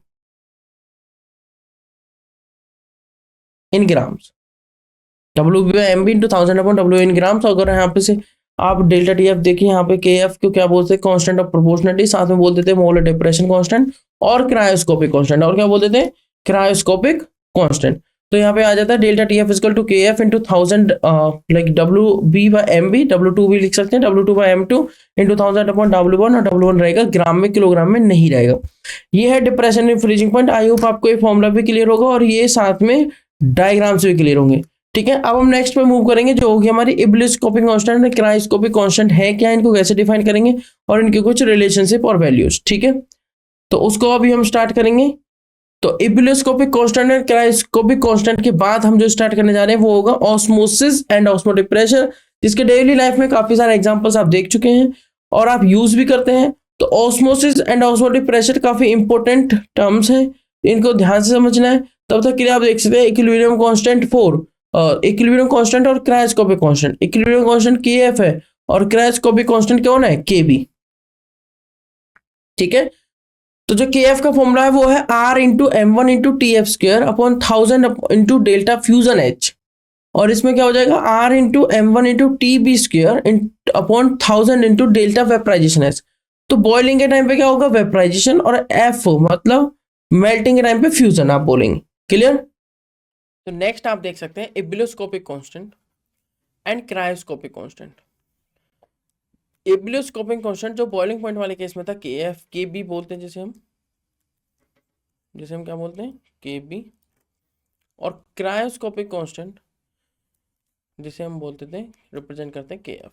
S1: in grams. W B M B into 1000 upon W in grams. अगर यहाँ पे से आप डेल्टा टी एफ देखिए, यहाँ पे के एफ को क्या बोलते हैं, कांस्टेंट ऑफ प्रोपोर्शनलिटी, साथ में बोल देते हैं मोलर डिप्रेशन कांस्टेंट, और क्रायोस्कोपिक कांस्टेंट, और क्या बोल देते हैं, क्रायोस्कोपिक कांस्टेंट। तो यहाँ पे आ जाता है delta T F equal to K F into 1000, like W B by M B, W two भी लिख सकते हैं, W two by M two into 1000 upon W one, और डब्ल्यू वन रहेगा ग्राम में, किलोग्राम में नहीं रहेगा। ये है depression in freezing point. I hope आपको ये फॉर्मूला भी क्लियर होगा और ये साथ में डायग्राम से भी क्लियर होंगे। ठीक है, अब हम नेक्स्ट पे मूव करेंगे जो होगी हमारी इब्लिस्कोपिक कांस्टेंट और क्रायोस्कोपिक कांस्टेंट है क्या, इनको कैसे डिफाइन करेंगे, और इनके कुछ रिलेशनशिप और वैल्यूज। ठीक है, तो उसको अभी हम स्टार्ट करेंगे। तो इब्यूलोस्कोपिक कांस्टेंट एंड क्रायोस्कोपिक कांस्टेंट के बाद हम जो स्टार्ट करने जा रहे हैं वो होगा ऑस्मोसिस एंड ऑस्मोटिक प्रेशर, जिसके डेली लाइफ में काफी सारे एग्जांपल्स आप देख चुके हैं और आप यूज भी करते हैं। तो ऑस्मोसिस एंड ऑस्मोटिक प्रेशर काफी इंपॉर्टेंट टर्म्स हैं, इनको ध्यान से समझना है। तब तक के लिए आप देख सकते हैं इक्विलिब्रियम कांस्टेंट 4, इक्विलिब्रियम कांस्टेंट और cryoscopic constant. Equilibrium constant KF है और क्रायोस्कोपिक कांस्टेंट कौन है, केबी। ठीक है, तो जो के एफ का फॉर्मूला है वो है R into M one into T F square upon 1000 into delta fusion H, और इसमें क्या हो जाएगा R into M one into T B square upon 1000 into delta vaporisation H. तो बॉइलिंग के टाइम पे क्या होगा, वेपराइजेशन, और एफ मतलब मेल्टिंग के टाइम पे फ्यूजन आप बोलेंगे। क्लियर। तो नेक्स्ट आप देख सकते हैं ebullioscopic constant and cryoscopic constant. Ebullioscopic constant जो बॉइलिंग पॉइंट वाले केस में था के एफ के बी बोलते हैं, जिसे हम क्या बोलते हैं, के बी। और क्रायोस्कोपिक कांस्टेंट जिसे हम बोलते थे, रिप्रेजेंट करते हैं के एफ,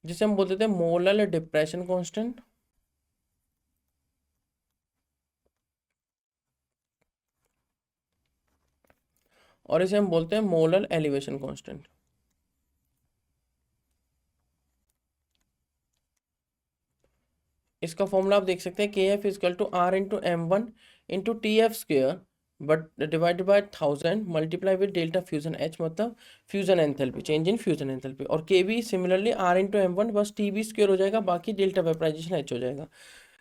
S1: जिसे हम बोलते थे मोलर डिप्रेशन कांस्टेंट, और इसे हम बोलते हैं मोलर एलिवेशन कांस्टेंट। इसका फॉर्मूला आप देख सकते हैं, K F is equal to R into M one into T F square but divided by 1000 multiply with delta fusion H, मतलब fusion enthalpy, change in fusion enthalpy. और K B similarly R into M one बस T B square हो जाएगा, बाकी delta vaporisation H हो जाएगा।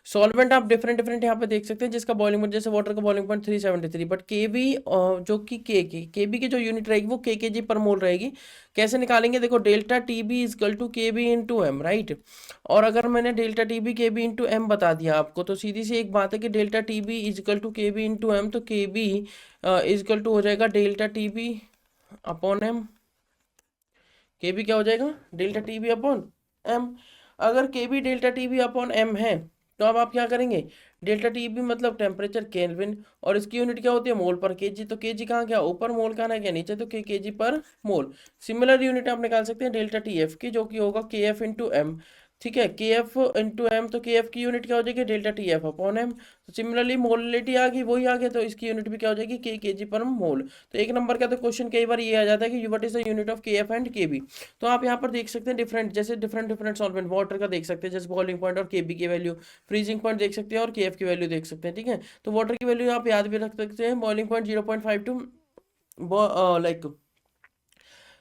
S1: Solvent आप different different यहाँ पे देख सकते हैं, जिसका बॉइलिंग पॉइंट, जैसे वाटर का बॉइलिंग पॉइंट 373, बट केबी जो कि केबी की जो यूनिट रहेगी वो केजी पर मोल रहेगी। कैसे निकालेंगे, देखो delta T B equal to K B into M, right. और अगर मैंने delta T B K B into M बता दिया आपको, तो सीधी सी एक बात है कि delta T B equal to K B into M, तो के बी इजकल टू हो जाएगा delta T B upon M. K B क्या हो जाएगा, delta T B upon M. अगर K B delta T B upon M है, तो अब आप क्या करेंगे, डेल्टा टी बी मतलब टेम्परेचर केल्विन, और इसकी यूनिट क्या होती है, मोल पर केजी। तो केजी कहाँ गया, ऊपर, मोल कहाँ गया नीचे, तो केजी पर मोल। सिमिलर यूनिट आप निकाल सकते हैं डेल्टा टी एफ की, जो कि होगा के एफ इंटू एम। ठीक है, के एफ इंटू एम, तो के एफ की यूनिट क्या हो जाएगी, delta T F upon M. तो सिमिलरली मोलिटी आ गई, वही आ गया, तो इसकी यूनिट भी क्या हो जाएगी, केजी पर मोल। तो एक नंबर का तो क्वेश्चन कई बार ये आ जाता है कि what is the unit of के एफ एंड के बी। तो आप यहाँ पर देख सकते हैं डिफरेंट, जैसे डिफरेंट डिफरेंट सॉल्वेंट, वाटर का देख सकते हैं जैसे बॉइलिंग पॉइंट और केबी की वैल्यू, फ्रीजिंग पॉइंट देख सकते हैं और केएफ की वैल्यू देख सकते हैं। ठीक है, तो वाटर की वैल्यू आप याद भी रख सकते हैं, बॉइलिंग पॉइंट 0.52, लाइक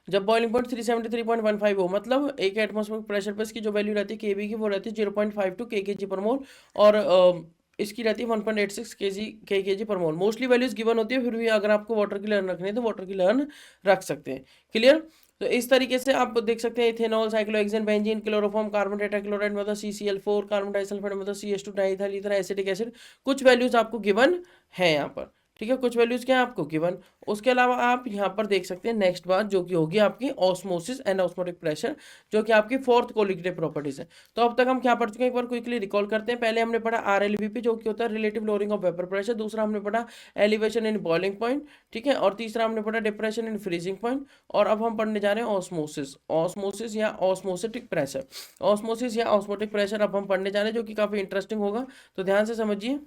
S1: जब बॉइलिंग पॉइंट 373.15 हो, मतलब एक एटमॉस्फेरिक प्रेशर पर इसकी जो वैल्यू रहती है केबी की, वो रहती है 0.52 केजी पर मोल, और इसकी रहती है 1.86 केजी पर मोल। मोस्टली वैल्यूज गिवन होती है, फिर भी अगर आपको वाटर की लर्न रखनी है तो वाटर की लर्न रख सकते हैं। क्लियर। तो इस तरीके से आप देख सकते हैं ethanol, cyclohexane, benzene, chloroform, carbon tetrachloride मतलब CCl4, कार्बन डाइसल्फाइड मतलब CS2 diethyl ether, acetic acid, कुछ वैल्यूज आपको गिवन है यहाँ पर। ठीक है, कुछ वैल्यूज क्या है आपको गिवन। उसके अलावा आप यहाँ पर देख सकते हैं नेक्स्ट बात, जो कि होगी आपकी ऑस्मोसिस एंड ऑस्मोटिक प्रेशर, जो कि आपकी फोर्थ कोलिगेटिव प्रॉपर्टीज है। तो अब तक हम क्या पढ़ चुके हैं, एक बार क्विकली रिकॉल करते हैं। पहले हमने पढ़ा RLVP, जो कि होता है relative lowering of vapour pressure. दूसरा हमने पढ़ा एलिवेशन इन बॉइलिंग पॉइंट। ठीक है, और तीसरा हमने पढ़ा डिप्रेशन इन फ्रीजिंग पॉइंट। और अब हम पढ़ने जा रहे हैं ऑस्मोसिस, ऑस्मोसिस या ऑस्मोसिटिक प्रेशर, ऑस्मोसिस या ऑस्मोटिक प्रेशर अब हम पढ़ने जा रहे हैं, जो कि काफी इंटरेस्टिंग होगा। तो ध्यान से समझिए।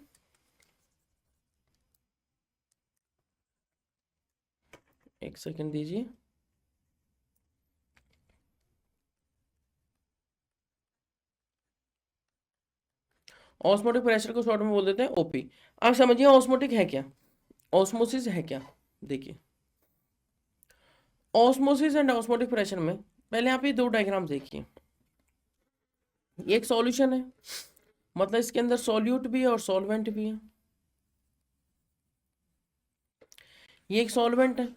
S1: एक सेकंड दीजिए। ऑस्मोटिक प्रेशर को शॉर्ट में बोल देते हैं ओपी। आप समझिए ऑस्मोटिक है क्या, ऑस्मोसिस है क्या। देखिए, ऑस्मोसिस एंड ऑस्मोटिक प्रेशर में पहले आप ये दो डायग्राम देखिए। ये एक सॉल्यूशन है, मतलब इसके अंदर सॉल्यूट भी है और सॉल्वेंट भी है। ये एक सॉल्वेंट है,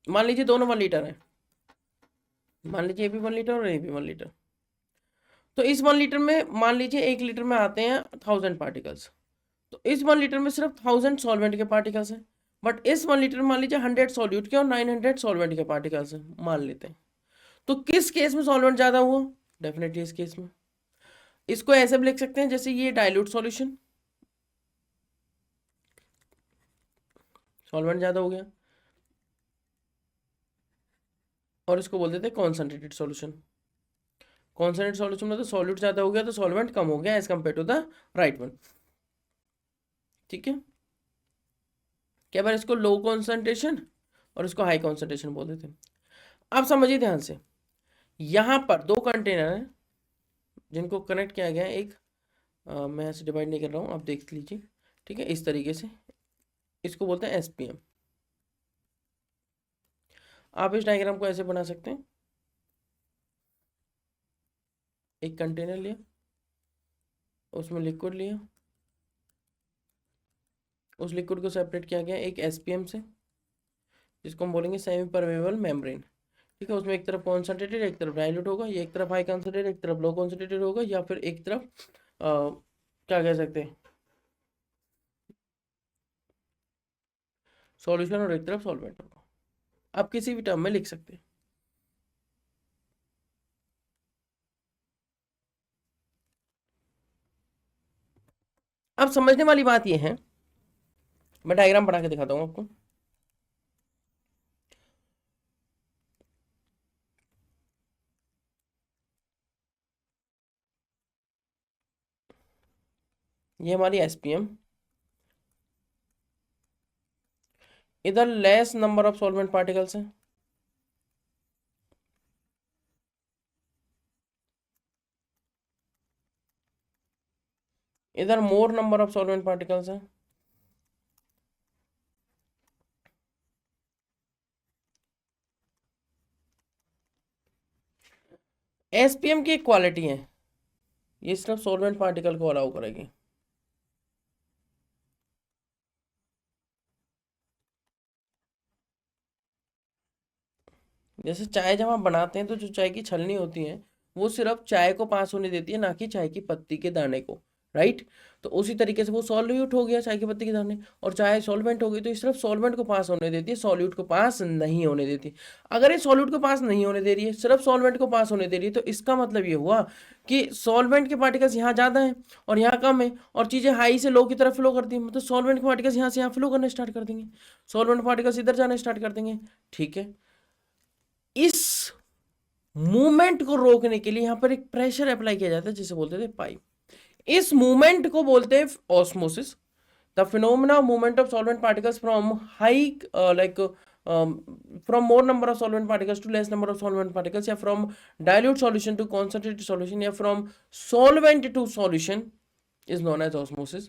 S1: मान लीजिए दोनों 1 लीटर है, मान लीजिए ये भी 1 लीटर और ये भी 1 लीटर। तो इस 1 लीटर में मान लीजिए 1 लीटर में आते हैं 1000 पार्टिकल्स, तो इस 1 लीटर में सिर्फ 1000 सॉल्वेंट के पार्टिकल्स हैं। बट इस 1 लीटर में मान लीजिए 100 सॉल्यूट के और 900 सॉल्वेंट के पार्टिकल्स हैं, मान लेते हैं। तो किस केस में सॉल्वेंट ज्यादा हुआ, डेफिनेटली इस केस में। इसको ऐसे भी लिख सकते हैं जैसे ये डाइल्यूट सॉल्यूशन, सॉल्वेंट ज्यादा हो गया, और इसको बोल देते हैं कॉन्सेंट्रेटेड सॉल्यूशन। कॉन्सेंट्रेट सॉल्यूशन में तो सॉल्यूट ज्यादा हो गया तो सॉल्वेंट कम हो गया as compare to the right one. ठीक है, क्या बार इसको लो कॉन्सेंट्रेशन और इसको हाई कॉन्सेंट्रेशन बोल देते हैं। अब समझिए ध्यान से, यहां पर दो कंटेनर हैं जिनको कनेक्ट किया गया है। एक मैं ऐसे डिवाइड नहीं कर रहा हूं, आप देख लीजिए। ठीक है, इस तरीके से इसको बोलते हैं एसपीएम। आप इस डायग्राम को ऐसे बना सकते हैं, एक कंटेनर लिया, उसमें लिक्विड लिया, उस लिक्विड को सेपरेट किया गया एक एसपीएम से, जिसको हम बोलेंगे सेमी परमेबल मेम्ब्रेन। ठीक है, उसमें एक तरफ कॉन्सेंट्रेटेड एक तरफ डाइल्यूट होगा, ये एक तरफ हाई कॉन्सेंट्रेटेड एक तरफ लो कॉन्सेंट्रेटेड होगा, या फिर एक तरफ क्या कह सकते हैं सॉल्यूशन और एक तरफ सॉल्वेंट होगा। आप किसी भी टर्म में लिख सकते हैं। अब समझने वाली बात यह है, मैं डायग्राम बना के दिखाता हूं आपको। ये हमारी एसपीएम, इधर less number of solvent particles हैं, इधर मोर नंबर ऑफ सॉल्वेंट पार्टिकल्स हैं। एसपीएम की एक क्वालिटी है, ये सिर्फ सॉल्वेंट पार्टिकल को अलाउ करेगी। जैसे चाय जब हम बनाते हैं तो जो चाय की छलनी होती है वो सिर्फ चाय को पास होने देती है, ना कि चाय की पत्ती के दाने को। राइट, तो उसी तरीके से वो सॉल्यूट हो गया चाय की पत्ती के दाने, और चाय सॉल्वेंट हो गई तो ये सिर्फ सॉल्वेंट को पास होने देती है, सॉल्यूट को पास नहीं होने देती। अगर ये सॉल्यूट को पास नहीं होने दे रही है, सिर्फ सॉल्वेंट को पास होने दे रही है, तो इसका मतलब ये हुआ कि सॉल्वेंट के पार्टिकल्स यहाँ ज़्यादा हैं और यहाँ कम है, और चीज़ें हाई से लो की तरफ फ्लो करती हैं, मतलब सॉल्वेंट के पार्टिकल्स यहाँ से यहाँ फ्लो करना स्टार्ट कर देंगे, सॉल्वेंट पार्टिकल्स इधर जाना स्टार्ट कर देंगे। ठीक है, इस मूवमेंट को रोकने के लिए यहां पर एक प्रेशर अप्लाई किया जाता है जिसे बोलते थे पाइप। इस मूवमेंट को बोलते हैं osmosis. The phenomena movement of solvent particles from high like from more number of solvent particles to less number of solvent particles, या from dilute solution to concentrated solution, या from solvent to solution is known as osmosis.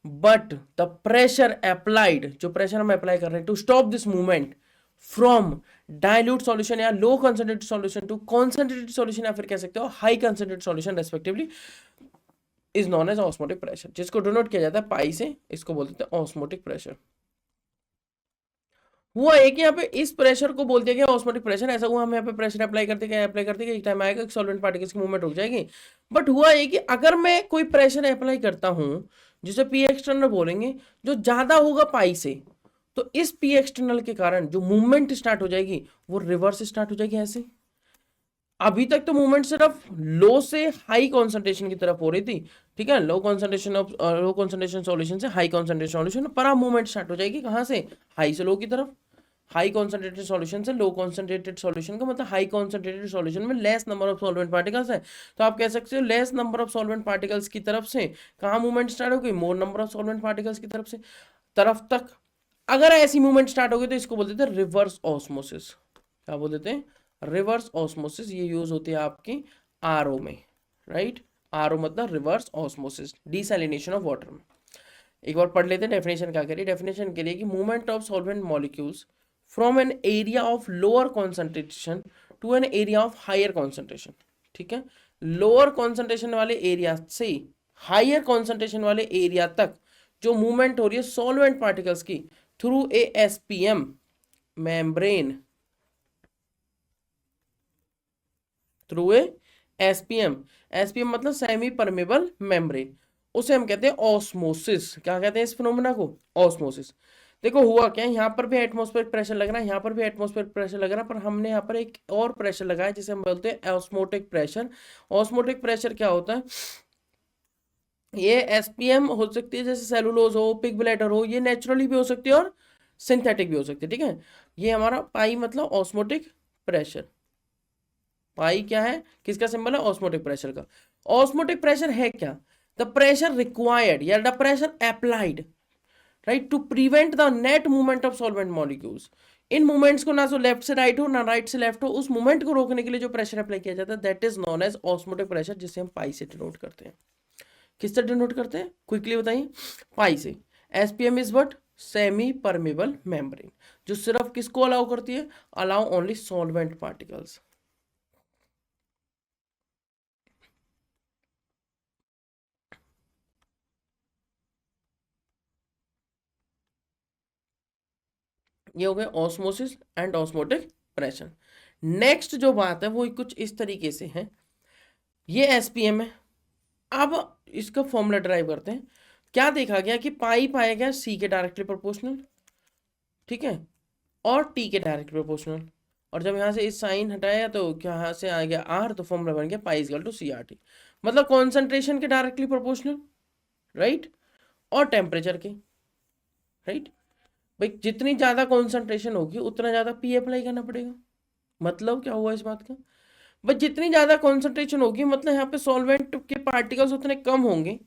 S1: But the pressure applied, जो pressure हम apply कर रहे हैं to stop this movement from dilute solution या low concentrated solution to concentrated solution, या फिर कह सकते हो high concentrated solution respectively, is known as osmotic pressure, जिसको डिनोट किया जाता है पाई से, इसको बोलते हैं ऑस्मोटिक प्रेशर। हुआ है कि यहाँ पे इस प्रेशर को बोल दिया गया ऑस्मोटिक प्रेशर। ऐसा हुआ हम यहाँ पे प्रेशर अप्लाई करते गए एक टाइम आएगा सॉल्वेंट पार्टिकल्स की मूवमेंट रुक जाएगी। बट हुआ है कि अगर मैं कोई प्रेशर अप्लाई करता हूं जिसे पी एक्सटर्नल बोलेंगे, जो ज्यादा होगा पाई से, तो इस पी एक्सटर्नल के कारण जो मूवमेंट स्टार्ट हो जाएगी वो रिवर्स स्टार्ट हो जाएगी ऐसे। अभी तक तो मूवमेंट सिर्फ लो से हाई कॉन्सेंट्रेशन की तरफ हो रही थी, ठीक है, लो कॉन्सेंट्रेशन सॉल्यूशन से हाई कॉन्सेंट्रेशन सॉल्यूशन, पर अब मूवमेंट स्टार्ट हो जाएगी कहां से, हाई से लो की तरफ। हाई कॉन्सेंट्रेटेड सॉल्यूशन से लो कॉन्सेंट्रेटेड सॉल्यूशन का मतलब हाई कॉन्सेंट्रेटेड सॉल्यूशन में less number of solvent particles है, तो आप कह सकते हो less number of solvent particles की तरफ से कहाँ मूवमेंट स्टार्ट हो गई, मोर नंबर ऑफ सॉल्वेंट पार्टिकल्स की तरफ से तरफ तक। अगर ऐसी मूवमेंट स्टार्ट हो गई तो इसको बोलते थे रिवर्स ऑस्मोसिस। क्या बोल देते हैं, रिवर्स ऑस्मोसिस। ये यूज होती है आपकी आरओ में। राइट, आरओ मतलब reverse osmosis, desalination of water में। एक बार पढ़ लेते हैं डेफिनेशन क्या करिए। डेफिनेशन के लिए कि movement of solvent molecules from an area of lower concentration to an area of higher concentration. ठीक है, लोअर कॉन्सेंट्रेशन वाले एरिया से हायर कॉन्सेंट्रेशन वाले एरिया तक जो मूवमेंट हो रही है सॉल्वेंट पार्टिकल्स की through a SPM membrane, through a SPM, SPM मतलब सेमी परमेबल मेम्ब्रेन, उसे हम कहते हैं ऑस्मोसिस। क्या कहते हैं इस फिनोमेना को, ऑस्मोसिस। देखो हुआ क्या है, यहाँ पर भी एटमॉस्फेरिक प्रेशर लग रहा है, यहाँ पर भी एटमॉस्फेरिक प्रेशर लग रहा है, पर हमने यहाँ पर एक और प्रेशर लगाया जिसे हम बोलते हैं ऑस्मोटिक प्रेशर। ऑस्मोटिक प्रेशर क्या होता है, ये एसपीएम हो सकती है, जैसे सेलुलोज हो, पिग ब्लैडर हो, ये नेचुरली भी हो सकती है और सिंथेटिक भी हो सकती है। ठीक है, ये हमारा पाई मतलब ऑस्मोटिक प्रेशर, पाई क्या है, किसका सिंबल है, ऑस्मोटिक प्रेशर का। ऑस्मोटिक प्रेशर है क्या, द प्रेशर रिक्वायर्ड या the pressure applied right to prevent the net movement of solvent molecules. इन मूवमेंट्स को ना तो लेफ्ट से राइट हो ना राइट से लेफ्ट हो, उस मूवमेंट को रोकने के लिए जो प्रेशर अप्लाई किया जाता है that is known as osmotic pressure, जिसे हम पाई से डिनोट करते हैं। किससे डिनोट करते हैं, क्विकली बताइए, पाई से। SPM is what, semi permeable membrane, जो सिर्फ किसको अलाउ करती है, अलाउ ओनली सॉल्वेंट पार्टिकल्स। ये हो गए osmosis and osmotic pressure. Next जो बात है वो कुछ इस तरीके से है, ये एसपीएम है। अब इसका फॉर्मूला ड्राइव करते हैं। क्या देखा गया कि पाई पाया गया सी के डायरेक्टली प्रोपोर्शनल, ठीक है, और टी के डायरेक्टली प्रोपोर्शनल। और जब यहां से इस साइन हटाया तो क्या यहां से आ गया आर, तो फॉर्मूला बन गया pi equal to C R T, मतलब कॉन्सेंट्रेशन के डायरेक्टली प्रोपोर्शनल, राइट, और टेम्परेचर के, राइट। भाई जितनी ज्यादा कॉन्सेंट्रेशन होगी उतना ज्यादा पी अप्लाई करना पड़ेगा। मतलब क्या हुआ इस बात का, भाई जितनी ज्यादा कॉन्सेंट्रेशन होगी मतलब यहाँ पे सॉल्वेंट के पार्टिकल्स उतने कम होंगे।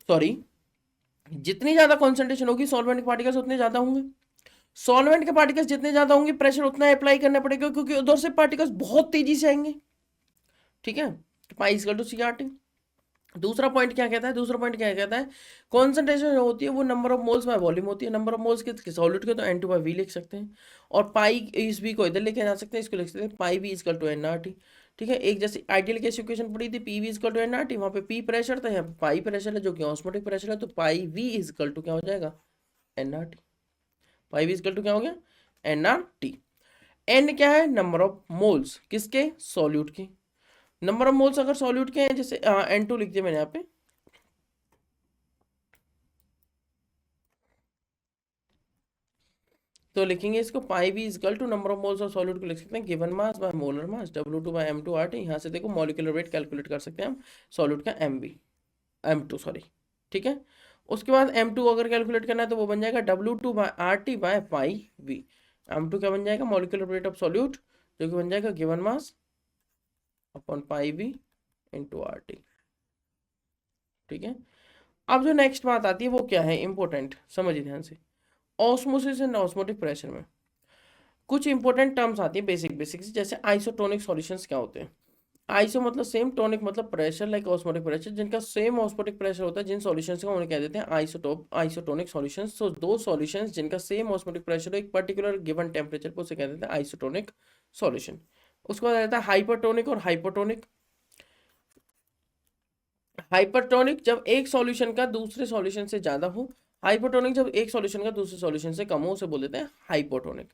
S1: सॉरी, जितनी ज्यादा कॉन्सेंट्रेशन होगी सॉल्वेंट के पार्टिकल्स उतने ज्यादा होंगे। सॉल्वेंट के पार्टिकल्स जितने ज्यादा होंगे प्रेशर उतना अप्लाई करना पड़ेगा, क्योंकि उधर से पार्टिकल्स बहुत तेजी से आएंगे, ठीक है। Pi equal to C R T. दूसरा पॉइंट क्या कहता है, दूसरा पॉइंट क्या कहता है, कॉन्सेंट्रेशन जो होती है वो number of moles by volume होती है। नंबर ऑफ मोल्स के सॉल्यूट के तो N2 बाय वी लिख सकते हैं, और पाई इस वी को इधर लेके जा सकते हैं, इसको लिख सकते हैं pi V equal to N R T, ठीक है। एक जैसे आइडियल केस इक्वेशन पड़ी थी, P V equal to N R T, वहाँ पे पी प्रेशर था, यहाँ पे पाई प्रेशर है जो कि ऑस्मोटिक प्रेशर है, तो पाई वी इक्वल टू क्या हो जाएगा, N R T. Pi V equal to क्या हो गया, एन आर टी। एन क्या है, नंबर ऑफ मोल्स किसके, सॉल्यूट के। नंबर ऑफ मोल्स अगर सॉल्यूट के हैं, जैसे N2 लिख दिया मैंने यहाँ पे, तो लिखेंगे इसको pi V equal to number of moles of solute को लिख सकते हैं given mass by molar mass, W2 by M2 RT। यहाँ से देखो मॉलिक्यूलर वेट कैलकुलेट कर सकते हैं हम सॉल्यूट का M2 सॉरी, ठीक है। उसके बाद M2 अगर कैलकुलेट करना है तो वो बन जाएगा W2 by RT by pi V. M2 क्या बन जाएगा, मॉलिक्यूलर वेट ऑफ सॉल्यूट, जो कि बन जाएगा given mass upon pi V into RT, ठीक है। अब जो नेक्स्ट बात आती है वो क्या है, इंपॉर्टेंट, समझिए ध्यान से। ऑस्मोसिस एंड ऑस्मोटिक प्रेशर में कुछ इंपॉर्टेंट टर्म्स आती है, बेसिक बेसिक्स, जैसे आइसोटोनिक सॉल्यूशंस क्या होते हैं। आइसो मतलब सेम, टोनिक मतलब प्रेशर लाइक ऑस्मोटिक प्रेशर, जिनका सेम ऑस्मोटिक प्रेशर होता है जिन सॉल्यूशंस को उन्हें कह देते हैं आइसोटोनिक सॉल्यूशंस। तो दो सॉल्यूशंस जिनका सेम ऑस्मोटिक प्रेशर हो एक पर्टिकुलर गिवन टेम्परेचर को, उसे कह देते हैं आइसोटोनिक सॉल्यूशन। उसके बाद आता है हाइपरटोनिक और हाइपोटोनिक। हाइपरटोनिक जब एक सॉल्यूशन का दूसरे सॉल्यूशन से ज्यादा हो, हाइपोटोनिक जब एक सॉल्यूशन का दूसरे सॉल्यूशन से कम हो, उसे बोल देते हैं हाइपोटोनिक।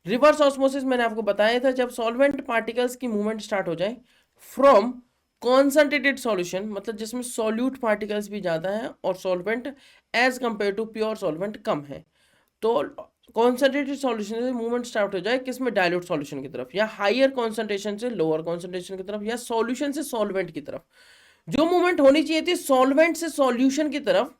S1: रिवर्स ऑस्मोसिस मैंने आपको बताया था, जब सॉल्वेंट पार्टिकल्स की मूवमेंट स्टार्ट हो जाए फ्रॉम कॉन्सेंट्रेटेड सॉल्यूशन, मतलब जिसमें सॉल्यूट पार्टिकल्स भी ज्यादा हैं और solvent as compare to pure solvent कम है, तो कॉन्सेंट्रेटेड सॉल्यूशन से मूवमेंट स्टार्ट हो जाए किसमें, डाइल्यूट सॉल्यूशन की तरफ, या हायर कॉन्सेंट्रेशन से लोअर कॉन्सेंट्रेशन की तरफ, या सॉल्यूशन से सॉल्वेंट की तरफ। जो मूवमेंट होनी चाहिए थी सॉल्वेंट से सॉल्यूशन की तरफ,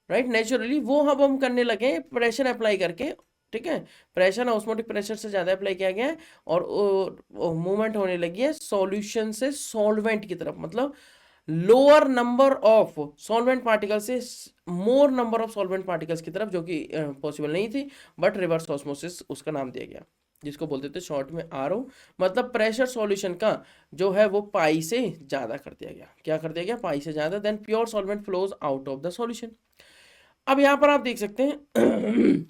S1: राइट, नेचुरली, वो अब हम करने लगे प्रेशर अप्लाई करके, ठीक है। प्रेशर ऑस्मोटिक प्रेशर से ज्यादा अप्लाई किया गया है और मूवमेंट होने लगी है सॉल्यूशन से सॉल्वेंट की तरफ, मतलब lower number of solvent particle से more number of solvent particles की तरफ, जो कि पॉसिबल नहीं थी, बट रिवर्स ऑस्मोसिस उसका नाम दिया गया, जिसको बोलते थे शॉर्ट में RO। मतलब प्रेशर सॉल्यूशन का जो है वो पाई से ज्यादा कर दिया गया, क्या कर दिया गया, पाई से ज्यादा, then pure solvent flows out of the solution. अब यहां पर आप देख सकते हैं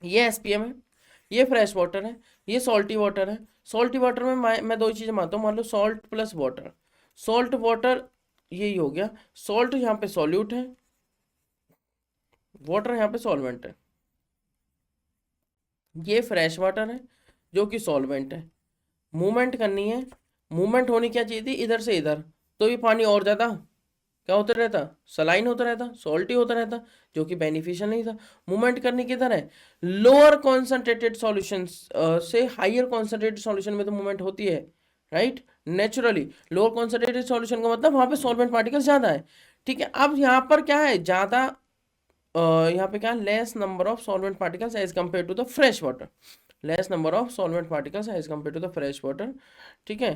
S1: ये एसपीएम है, ये फ्रेश वाटर है, ये सॉल्टी वाटर है। सॉल्टी वाटर में मैं दो चीजें मानता हूँ, मान लो salt plus water, salt water यही हो गया, सॉल्ट यहाँ पे सॉल्यूट है, वाटर यहाँ पे सॉल्वेंट है। ये फ्रेश वाटर है जो कि सॉल्वेंट है, मूवमेंट करनी है, मूवमेंट होनी क्या चाहिए थी, इधर से इधर, तो ये पानी और ज्यादा क्या होता रहता, सलाइन होता रहता, सॉल्टी होता रहता, जो कि बेनिफिशियल नहीं था। मूवमेंट करनी किधर है, लोअर कॉन्सेंट्रेटेड सॉल्यूशन से हायर कॉन्सेंट्रेटेड सॉल्यूशन में तो मूवमेंट होती है, right, naturally. Lower concentrated solution का मतलब वहां पे सॉल्वेंट पार्टिकल्स ज्यादा है, ठीक है। अब यहाँ पर क्या है, ज्यादा यहाँ पे क्या, less number of solvent particles as compare to the fresh water, less number of solvent particles as compare to the fresh water. ठीक है,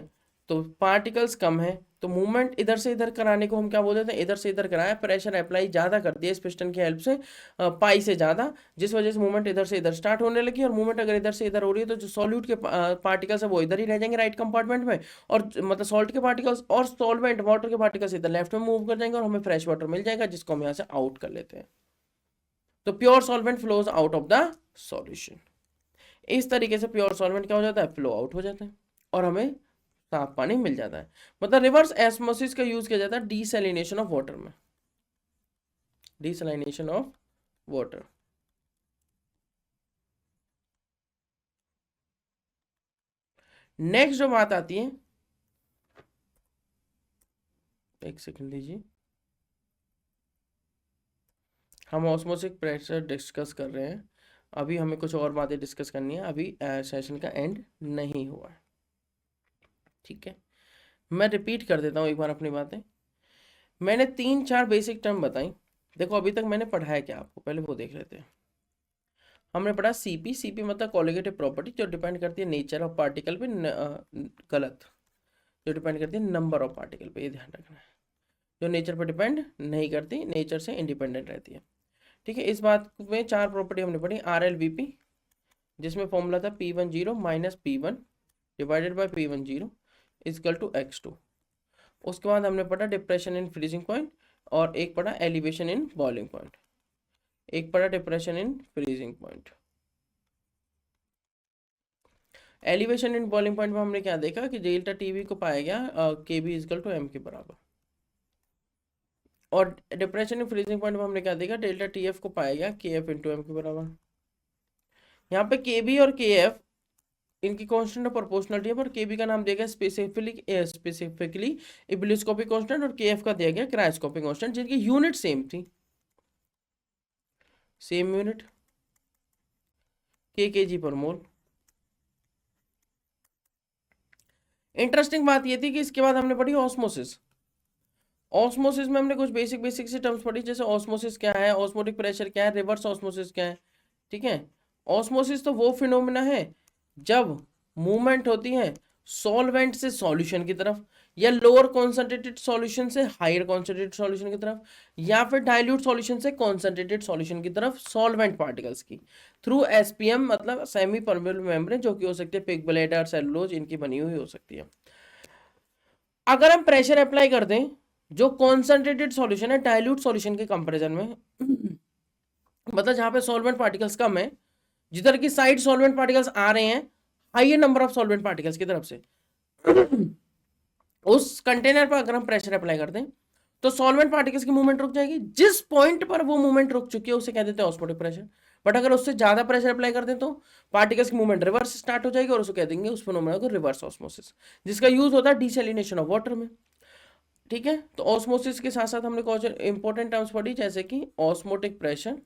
S1: तो पार्टिकल्स कम है, तो मूवमेंट इधर से इधर कराने को हम क्या बोल देते हैं, इधर से इधर कराया, प्रेशर अप्लाई ज़्यादा कर दिया इस पिस्टन की हेल्प से, पाई से ज़्यादा, जिस वजह से मूवमेंट इधर से इधर स्टार्ट होने लगी। और मूवमेंट अगर इधर से इधर हो रही है तो जो सॉल्यूट के पार्टिकल्स है वो इधर ही रह जाएंगे राइट कंपार्टमेंट में, और मतलब सॉल्ट के पार्टिकल्स और सॉल्वेंट वाटर के पार्टिकल्स इधर लेफ्ट में मूव कर जाएंगे और हमें फ्रेश वाटर मिल जाएगा, जिसको हम यहाँ से आउट कर लेते हैं। तो pure solvent flows out of the solution. इस तरीके से प्योर सॉल्वेंट क्या हो जाता है, फ्लो आउट हो जाता है और हमें साफ पानी मिल जाता है। मतलब रिवर्स एस्मोसिस का यूज किया जाता है डीसैलिनेशन ऑफ वाटर में, डीसैलिनेशन ऑफ वाटर। नेक्स्ट जो बात आती है, एक सेकंड लीजिए, हम ऑस्मोसिक प्रेशर डिस्कस कर रहे हैं, अभी हमें कुछ और बातें डिस्कस करनी है, अभी सेशन का एंड नहीं हुआ है। ठीक है, मैं रिपीट कर देता हूँ एक बार अपनी बातें। मैंने 3-4 बेसिक टर्म बताई। देखो अभी तक मैंने पढ़ाया क्या आपको, पहले वो देख लेते हैं। हमने पढ़ा सीपी, सीपी मतलब कोलिगेटिव प्रॉपर्टी, जो डिपेंड करती है नेचर ऑफ पार्टिकल पे, गलत, जो डिपेंड करती है नंबर ऑफ पार्टिकल पे, ये ध्यान रखना है। जो नेचर पर डिपेंड नहीं करती, नेचर से इंडिपेंडेंट रहती है। ठीक है, इस बात में 4 प्रॉपर्टी हमने पढ़ी। RLVP, जिसमें फॉर्मूला था P10 minus P1 divided by P10 equal to X2। उसके बाद हमने पढ़ा डिप्रेशन इन फ्रीजिंग पॉइंट, और एक पढ़ा एलिवेशन इन बॉइलिंग पॉइंट, एक पढ़ा depression in freezing point. Elevation in boiling point में हमने क्या देखा कि डेल्टा टीवी को पाया गया KB इजकल टू M के बराबर, और डिप्रेशन इन फ्रीजिंग पॉइंट में हमने क्या देखा, डेल्टा TF को पाया गया KF इंटू M के बराबर। यहाँ पे KB और KF इनकी कांस्टेंट प्रोपोर्शनलिटी है, पर KB का नाम दिया गया स्पेसिफिकली इब्लिस्कोपिक कांस्टेंट, और KF का दिया गया क्रायोस्कोपिक कांस्टेंट, जिनकी यूनिट सेम थी, सेम यूनिट kg पर मोल। इंटरेस्टिंग बात ये थी कि इसके बाद हमने पढ़ी ऑस्मोसिस। ऑस्मोसिस में हमने कुछ बेसिक सी टर्म्स पढ़ी, जैसे ऑस्मोसिस क्या है, ऑस्मोटिक प्रेशर क्या है, रिवर्स ऑस्मोसिस क्या है। ठीक है, ऑस्मोसिस तो वो फिनोमेना है जब मूवमेंट होती है सॉल्वेंट से सॉल्यूशन की तरफ, या लोअर कॉन्सेंट्रेटेड सॉल्यूशन से हायर कॉन्सेंट्रेटेड सॉल्यूशन की तरफ, या फिर डाइल्यूट सॉल्यूशन से कॉन्सेंट्रेटेड सॉल्यूशन की तरफ सॉल्वेंट पार्टिकल्स की, थ्रू SPM मतलब सेमी परमेबल मेम्ब्रेन, जो कि हो सकती है पिग ब्लैडर, सेलुलोज, इनकी बनी हुई हो सकती है। अगर हम प्रेशर अप्लाई कर दें जो कॉन्सेंट्रेटेड सॉल्यूशन है डाइल्यूट सॉल्यूशन के कंपैरिजन में, मतलब जहां पे सॉल्वेंट पार्टिकल्स कम है, जिधर की साइड सॉल्वेंट पार्टिकल्स आ रहे हैं higher number of solvent particles की तरफ से, उस कंटेनर पर अगर हम प्रेशर अप्लाई कर दें तो सॉल्वेंट पार्टिकल्स की मूवमेंट रुक जाएगी। जिस पॉइंट पर वो मूवमेंट रुक चुकी है उसे कह देते हैं ऑस्मोटिक प्रेशर। बट अगर उससे ज्यादा प्रेशर अप्लाई कर दें तो पार्टिकल्स की मूवमेंट रिवर्स स्टार्ट हो जाएगी, और उसको कह देंगे उस फिनोमेना को रिवर्स ऑस्मोसिस, जिसका यूज होता है डिसैलिनेशन ऑफ वाटर में। ठीक है, तो ऑस्मोसिस के साथ साथ हमने कुछ इंपॉर्टेंट टर्म्स पढ़ी, जैसे कि ऑस्मोटिक प्रेशर,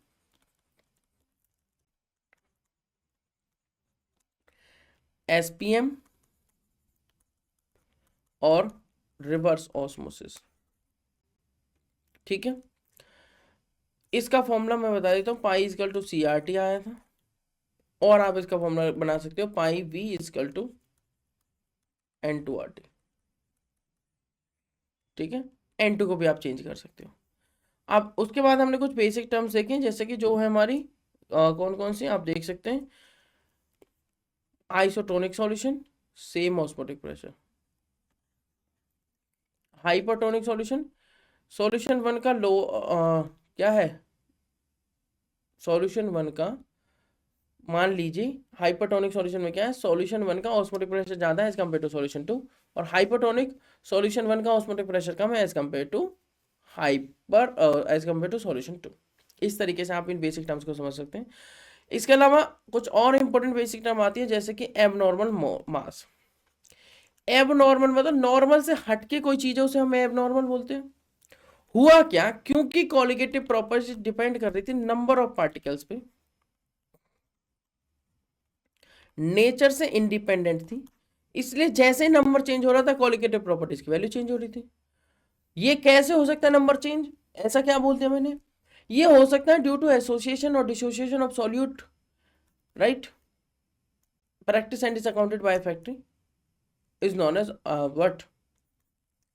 S1: SPM और रिवर्स ऑस्मोसिस। ठीक है, इसका फॉर्मूला मैं बता देता हूँ, पाई इजकल टू CRT आया था, और आप इसका फॉर्मूला बना सकते हो पाई V इजकल टू N2RT। ठीक है, N2 को भी आप चेंज कर सकते हो। अब उसके बाद हमने कुछ बेसिक टर्म्स देखे, जैसे कि जो है हमारी कौन कौन सी आप देख सकते हैं, isotonic solution same osmotic pressure, hypertonic solution, solution 1 का लो क्या है, सॉल्यूशन 1 का मान लीजिए हाइपरटोनिक सॉल्यूशन में क्या है, सॉल्यूशन 1 का ऑस्मोटिक प्रेशर ज्यादा है एज कम्पेयर टू सॉल्यूशन 2, और हाइपरटोनिक सॉल्यूशन 1 का ऑस्मोटिक प्रेशर कम है एज कम्पेयर टू सॉल्यूशन 2। इस तरीके से आप इन बेसिक टर्म्स को समझ सकते हैं। इसके अलावा कुछ और इंपॉर्टेंट बेसिक टर्म आती है, जैसे कि एबनॉर्मल मास। एबनॉर्मल मतलब नॉर्मल से हटके कोई चीज है उसे हम एबनॉर्मल बोलते हैं। हुआ क्या, क्योंकि कोलिगेटिव प्रॉपर्टी डिपेंड कर रही थी नंबर ऑफ पार्टिकल्स पे, नेचर से इंडिपेंडेंट थी, इसलिए जैसे नंबर चेंज हो रहा था कोलिगेटिव प्रॉपर्टीज की वैल्यू चेंज हो रही थी। ये कैसे हो सकता है नंबर चेंज, ऐसा क्या बोलते हैं मैंने ये हो सकता है ड्यू टू एसोसिएशन और dissociation of solute, right. Practice and is accounted by factor i is known as what,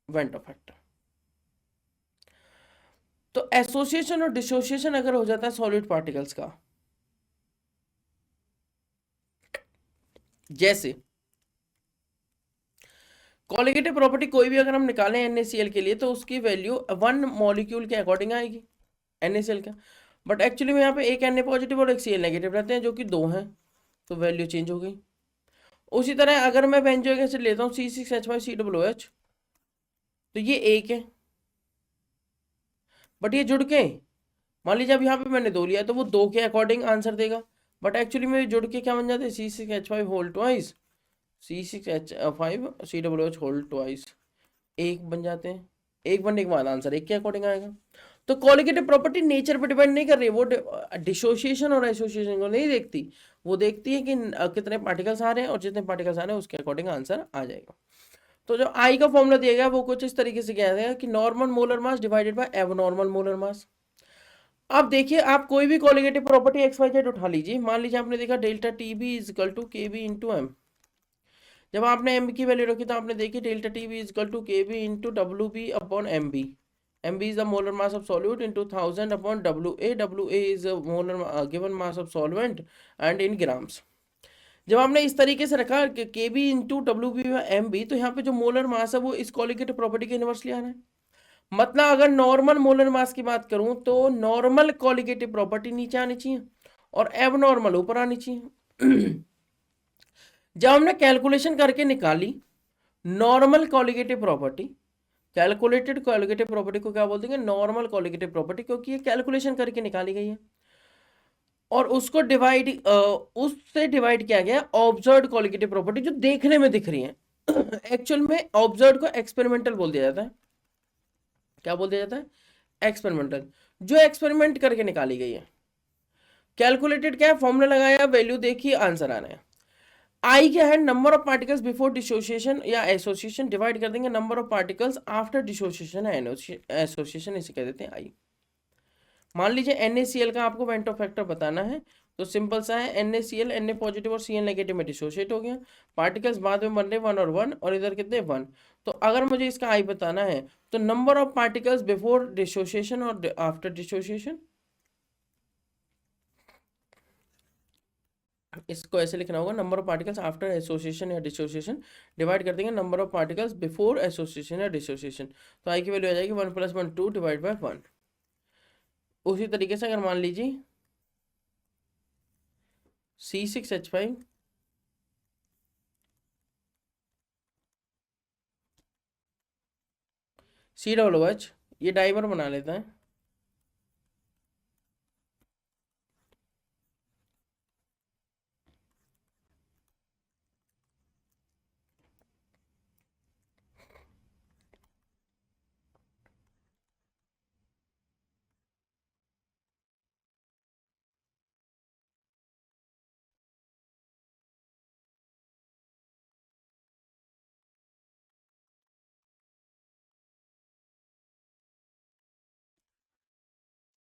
S1: van't Hoff factor. तो एसोसिएशन और डिसोसिएशन अगर हो जाता है सॉलिड पार्टिकल्स का, जैसे कॉलिगेटिव प्रॉपर्टी कोई भी अगर हम निकालें NaCl के लिए तो उसकी वैल्यू 1 मॉलिक्यूल के अकॉर्डिंग आएगी NaCl का, बट एक्चुअली में यहाँ पे एक Na पॉजिटिव और एक Cl नेगेटिव रहते हैं जो कि 2 हैं, तो वैल्यू चेंज हो गई। उसी तरह अगर मैं बेंजोइक एसिड लेता हूँ C6H5COOH, तो ये एक है, बट ये जुड़ के, मान लीजिए अब यहाँ पे मैंने 2 लिया तो वो 2 के अकॉर्डिंग आंसर देगा, बट एक्चुअली में जुड़ के क्या बन जाते हैं C6H5 whole twice C6H5COOH whole twice, एक बन जाते हैं। एक बनने के बाद आंसर एक के अकॉर्डिंग आएगा। तो कॉलिगेटिव प्रॉपर्टी नेचर पर डिपेंड नहीं कर रही है, वो डिसोसिएशन और एसोसिएशन को नहीं देखती, वो देखती है कि कितने पार्टिकल्स आ रहे हैं और जितने पार्टिकल्स आ रहे हैं उसके अकॉर्डिंग आंसर आ जाएगा। तो जो आई का फॉर्मूला दिया गया वो कुछ इस तरीके से किया जाएगा कि normal molar mass divided by abnormal molar mass. अब देखिए आप कोई भी colligative property X Y Z उठा लीजिए, मान लीजिए आपने देखा delta T B is equal to K B into M, जब आपने एम की वैल्यू रखी तो आपने देखी delta T B is equal to K B into W B upon M B. M B is the molar mass of solute into 1000 upon W A is molar given mass of solvent and in grams. जब आपने इस तरीके से रखा K B into W B M B, तो यहाँ पे जो मोलर मास है वो इस कॉलिगेटिव प्रॉपर्टी के इनवर्सली आ रहा है। मतलब अगर नॉर्मल मोलर मास की बात करूं तो नॉर्मल कॉलिगेटिव प्रॉपर्टी नीचे आनी चाहिए और एबनॉर्मल ऊपर आनी चाहिए। जब हमने कैलकुलेशन करके निकाली normal colligative property, calculated colligative property को क्या बोल देंगे, नॉर्मल कॉलिगेटिव प्रॉपर्टी, क्योंकि ये कैलकुलेशन करके निकाली गई है। और उसको डिवाइड उससे डिवाइड किया गया ऑब्जर्व्ड कॉलिगेटिव प्रॉपर्टी जो देखने में दिख रही है। एक्चुअल में ऑब्जर्व्ड को एक्सपेरिमेंटल बोल दिया जाता है। क्या बोल दिया जाता है, एक्सपेरिमेंटल, जो एक्सपेरिमेंट करके निकाली गई है। कैलकुलेटेड क्या है, फॉर्मूला लगाया, वैल्यू देखी, आंसर आना है। आई क्या है, number of particles before dissociation या एसोसिएशन, डिवाइड कर देंगे number of particles after dissociation association, इसे कह देते हैं आई। मान लीजिए NaCl का आपको वेंटो फैक्टर बताना है, तो सिंपल सा है, NaCl Na पॉजिटिव और Cl नेगेटिव में डिसोशिएट हो गया, पार्टिकल्स बाद में बन रहे 1 और 1 और इधर कितने 1। तो अगर मुझे इसका आई बताना है तो number of particles before dissociation और आफ्टर डिसोसिएशन, इसको ऐसे लिखना होगा, number of particles after association या डिसोसिएशन डिवाइड कर देंगे number of particles before association या डिसोसिएशन, तो आई की वैल्यू आ जाएगी 1 + 1 2 डिवाइड बाय 1। उसी तरीके से अगर मान लीजिए C6H5 COOH, ये डाइमर बना लेता है।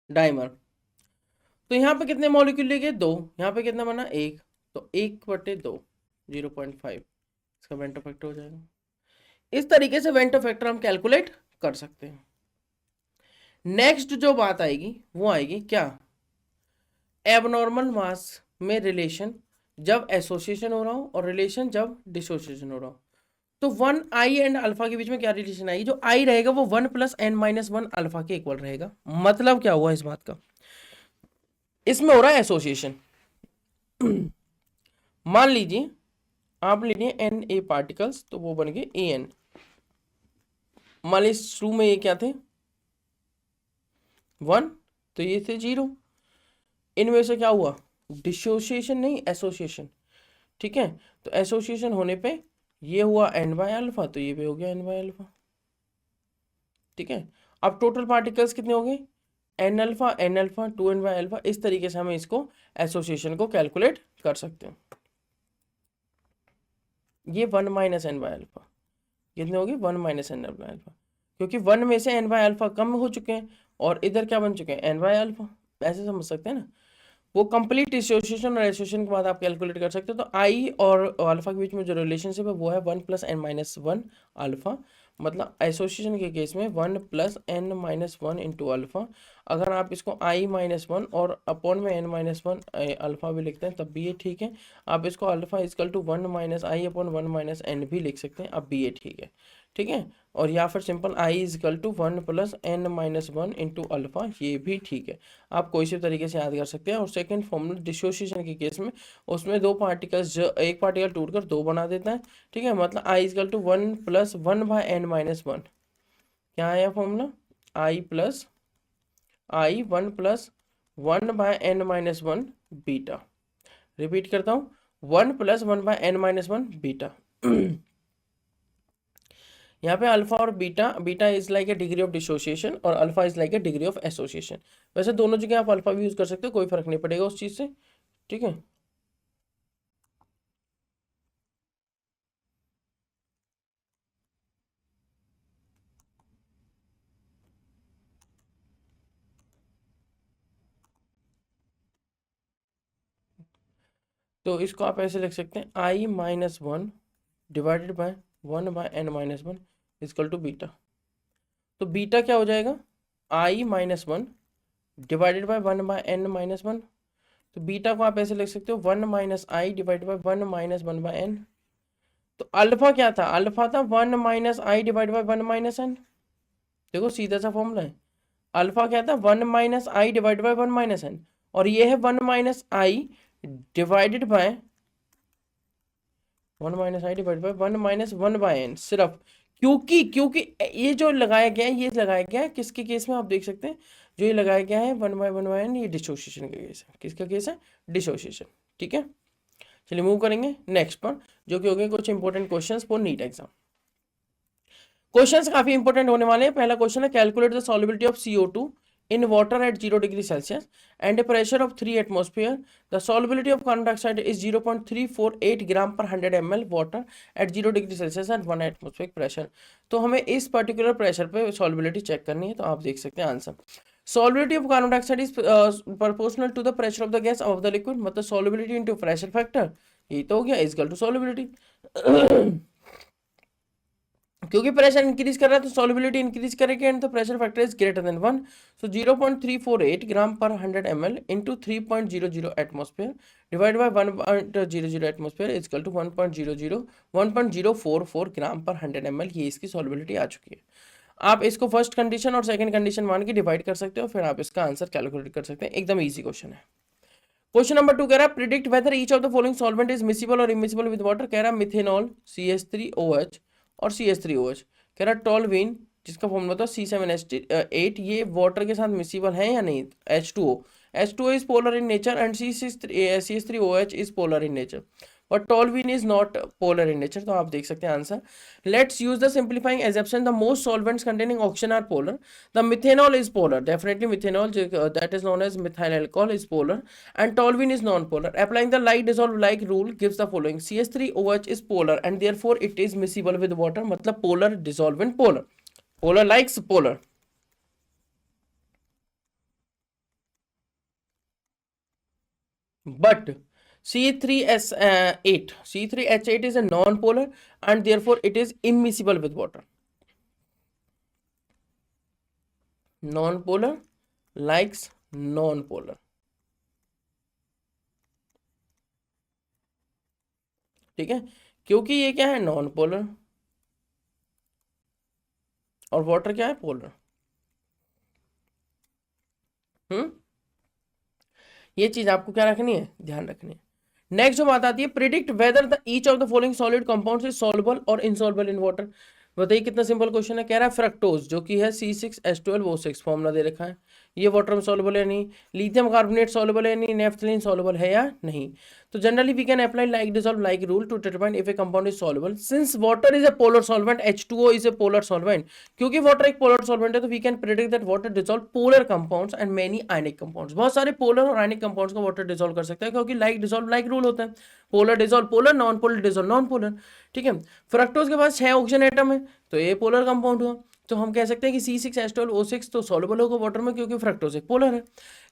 S1: डाइमर, तो यहाँ पे कितने मॉलिक्यूल लेंगे, 2, यहाँ पे कितना बना 1, तो 1/2 0.5 इसका वेंटो फैक्टर हो जाएगा। इस तरीके से वेंटो फैक्टर हम कैलकुलेट कर सकते हैं। नेक्स्ट जो बात आएगी वो आएगी क्या, एबनॉर्मल मास में रिलेशन जब एसोसिएशन हो रहा हो और रिलेशन जब डिसोसिएशन हो रहा हो। तो 1 आई एंड अल्फा के बीच में क्या रिलेशन आएगी, जो आई रहेगा वो 1 + n-1 अल्फा के इक्वल रहेगा। मतलब क्या हुआ इस बात का, इसमें हो रहा है एसोसिएशन। मान लीजिए आप ले लिए Na पार्टिकल्स, तो वो बन गए An। मान लीजिए शुरू में ये क्या थे 1, तो ये थे 0, इनमें से क्या हुआ, डिसोसिएशन नहीं एसोसिएशन, ठीक है। तो एसोसिएशन होने पे ये हुआ n/α, तो ये भी हो गया n/α, ठीक है। अब टोटल पार्टिकल्स कितने हो गए, n-α n-α 2n/α। इस तरीके से हमें इसको एसोसिएशन को कैलकुलेट कर सकते हैं। ये 1 - n/α कितने होगी, 1 - n/α, क्योंकि 1 में से n/α कम हो चुके हैं, और इधर क्या बन चुके हैं एन बाय अल्फा, ऐसे समझ सकते हैं ना। वो कंप्लीट डिसोसिएशन और एसोसिएशन के बाद आप कैलकुलेट कर सकते हो। तो आई और अल्फा के बीच में जो रिलेशनशिप है वो है 1 + n - 1 अल्फा, मतलब एसोसिएशन के केस में 1 + n - 1 इंटू अल्फा। अगर आप इसको i-1 और अपॉन में n-1 अल्फा भी लिखते हैं तब भी ये ठीक है। आप इसको alpha is equal to 1 - i/1 - n भी लिख सकते हैं, अब भी ये ठीक है। ठीक है, और या फिर simple i equal to 1 + n - 1 into alpha, ये भी ठीक है। आप कोई से तरीके से याद कर सकते हैं। और सेकंड फॉर्मूला डिसोसिएशन के केस में उसमें दो पार्टिकल्स, एक पार्टिकल टूटकर दो बना देता है। ठीक है, मतलब i इजकल टू 1 + 1/n-1। क्या आया formula, i 1 + 1/n-1 beta. Repeat करता हूँ, 1 + 1/n-1 बीटा। यहाँ पे अल्फा और beta, beta is like a degree of dissociation और alpha is like a degree of association. वैसे दोनों जगह आप अल्फा भी यूज कर सकते हो, कोई फर्क नहीं पड़ेगा उस चीज से। ठीक है, तो इसको आप ऐसे लिख सकते हैं i-1 divided by 1/n-1 equal to beta. तो बीटा क्या हो जाएगा, i-1 डिवाइडेड बाय 1/n-1। तो बीटा को आप ऐसे लिख सकते हो 1 - i डिवाइडेड बाय 1 - 1/n। तो अल्फा क्या था, अल्फा था 1 - i डिवाइड बाय 1 - n। देखो सीधा सा फॉर्मूला है। अल्फा क्या था, 1 - i डिवाइड बाय 1 - n, और ये है 1 - i divided by 1 - i divide by 1 - 1/n सिर्फ। क्योंकि क्योंकि ये जो लगाया गया है, ये लगाया गया है किसके केस में, आप देख सकते हैं जो ये लगाया गया है 1/1/n, ये डिसोसिएशन का केस है। किसका केस है, डिसोसिएशन। ठीक है, चलिए मूव करेंगे नेक्स्ट पर, जो कि हो गए कुछ important questions for NEET exam. Questions काफी इंपॉर्टेंट होने वाले हैं। पहला क्वेश्चन है, calculate the solubility of CO2 in water at 0 degree Celsius and a pressure of 3 atmosphere. The solubility of carbon dioxide is 0.348 gram per 100 ml water at 0 degree Celsius and 1 atmospheric pressure. तो हमें इस particular pressure पे solubility check करनी है। तो आप देख सकते हैं answer, solubility of carbon dioxide is proportional to the pressure of the gas of the liquid, मतलब solubility into pressure factor, ये तो हो गया इज इक्वल टू सॉल्युबिलिटी। क्योंकि प्रेशर इंक्रीज कर रहा है तो सॉल्युबिलिटी इंक्रीज करेगी and the pressure factor is greater than 1। So 0.348 gram per 100 ml into 3.00 atmosphere divide by 1.00 atmosphere is equal to 1.44 gram per 100 ml, ये इसकी सॉल्युबिलिटी आ चुकी है। आप इसको फर्स्ट कंडीशन और सेकंड कंडीशन मान के डिवाइड कर सकते हो, फिर आप इसका आंसर कैलकुलेट कर सकते हैं। एकदम ईजी क्वेश्चन है। क्वेश्चन नंबर 2 कह रहा है, predict whether each of the following solvent is miscible और इमिसिबल विद वाटर। कह रहा है मिथेनॉल CH3OH और CH3OH। कह रहा है टॉल्विन, जिसका फॉर्मूला था C7H8, ये वाटर के साथ मिसिबल है या नहीं। H2O is polar in nature and CH3OH is polar in nature, but toluene is not polar in nature. तो आप देख सकते हैं answer. Let's use the simplifying assumption, the most solvents containing oxygen are polar. The methanol is polar, definitely methanol that is known as methyl alcohol is polar, and toluene is non-polar. Applying the like dissolve like rule gives the following: CH3OH is polar and therefore it is miscible with water, मतलब polar dissolve in polar, polar likes polar. But C3H8 is a non-polar and therefore it is immiscible with water. Non-polar likes non-polar. ठीक है, क्योंकि ये क्या है, non polar, और water क्या है, पोलर। ये चीज आपको क्या रखनी है, ध्यान रखनी है। नेक्स्ट जो बात आती है, predict whether the each of the following solid compounds is soluble और इनसॉल्युबल इन वाटर। बताइए कितना सिंपल क्वेश्चन है। कह रहा है फ्रक्टोज, जो कि है C6H12O6, फॉर्मूला दे रखा है, ये वाटर में सॉल्युबल है नहीं। लिथियम कार्बोनेट सॉल्युबल है नहीं। नेफ्थलीन सॉल्युबल है या नहीं। तो generally we can apply like dissolve like rule to determine if a compound is soluble. Since water is a polar solvent, H2O is a polar solvent, क्योंकि water एक polar solvent है, तो we can predict that water dissolve polar compounds and many ionic compounds. बहुत सारे polar और ionic compounds को water dissolve कर सकता है, क्योंकि लाइक डिसॉल्व लाइक रूल होता है। Polar dissolve polar, non polar dissolve non polar. ठीक है, फ्रक्टोज के पास 6 ऑक्सीजन एटम है, तो ये पोलर कंपाउंड हुआ। तो हम कह सकते हैं कि C6H12O6 तो सॉल्युबल होगा वाटर में क्योंकि फ्रक्टोज एक पोलर है।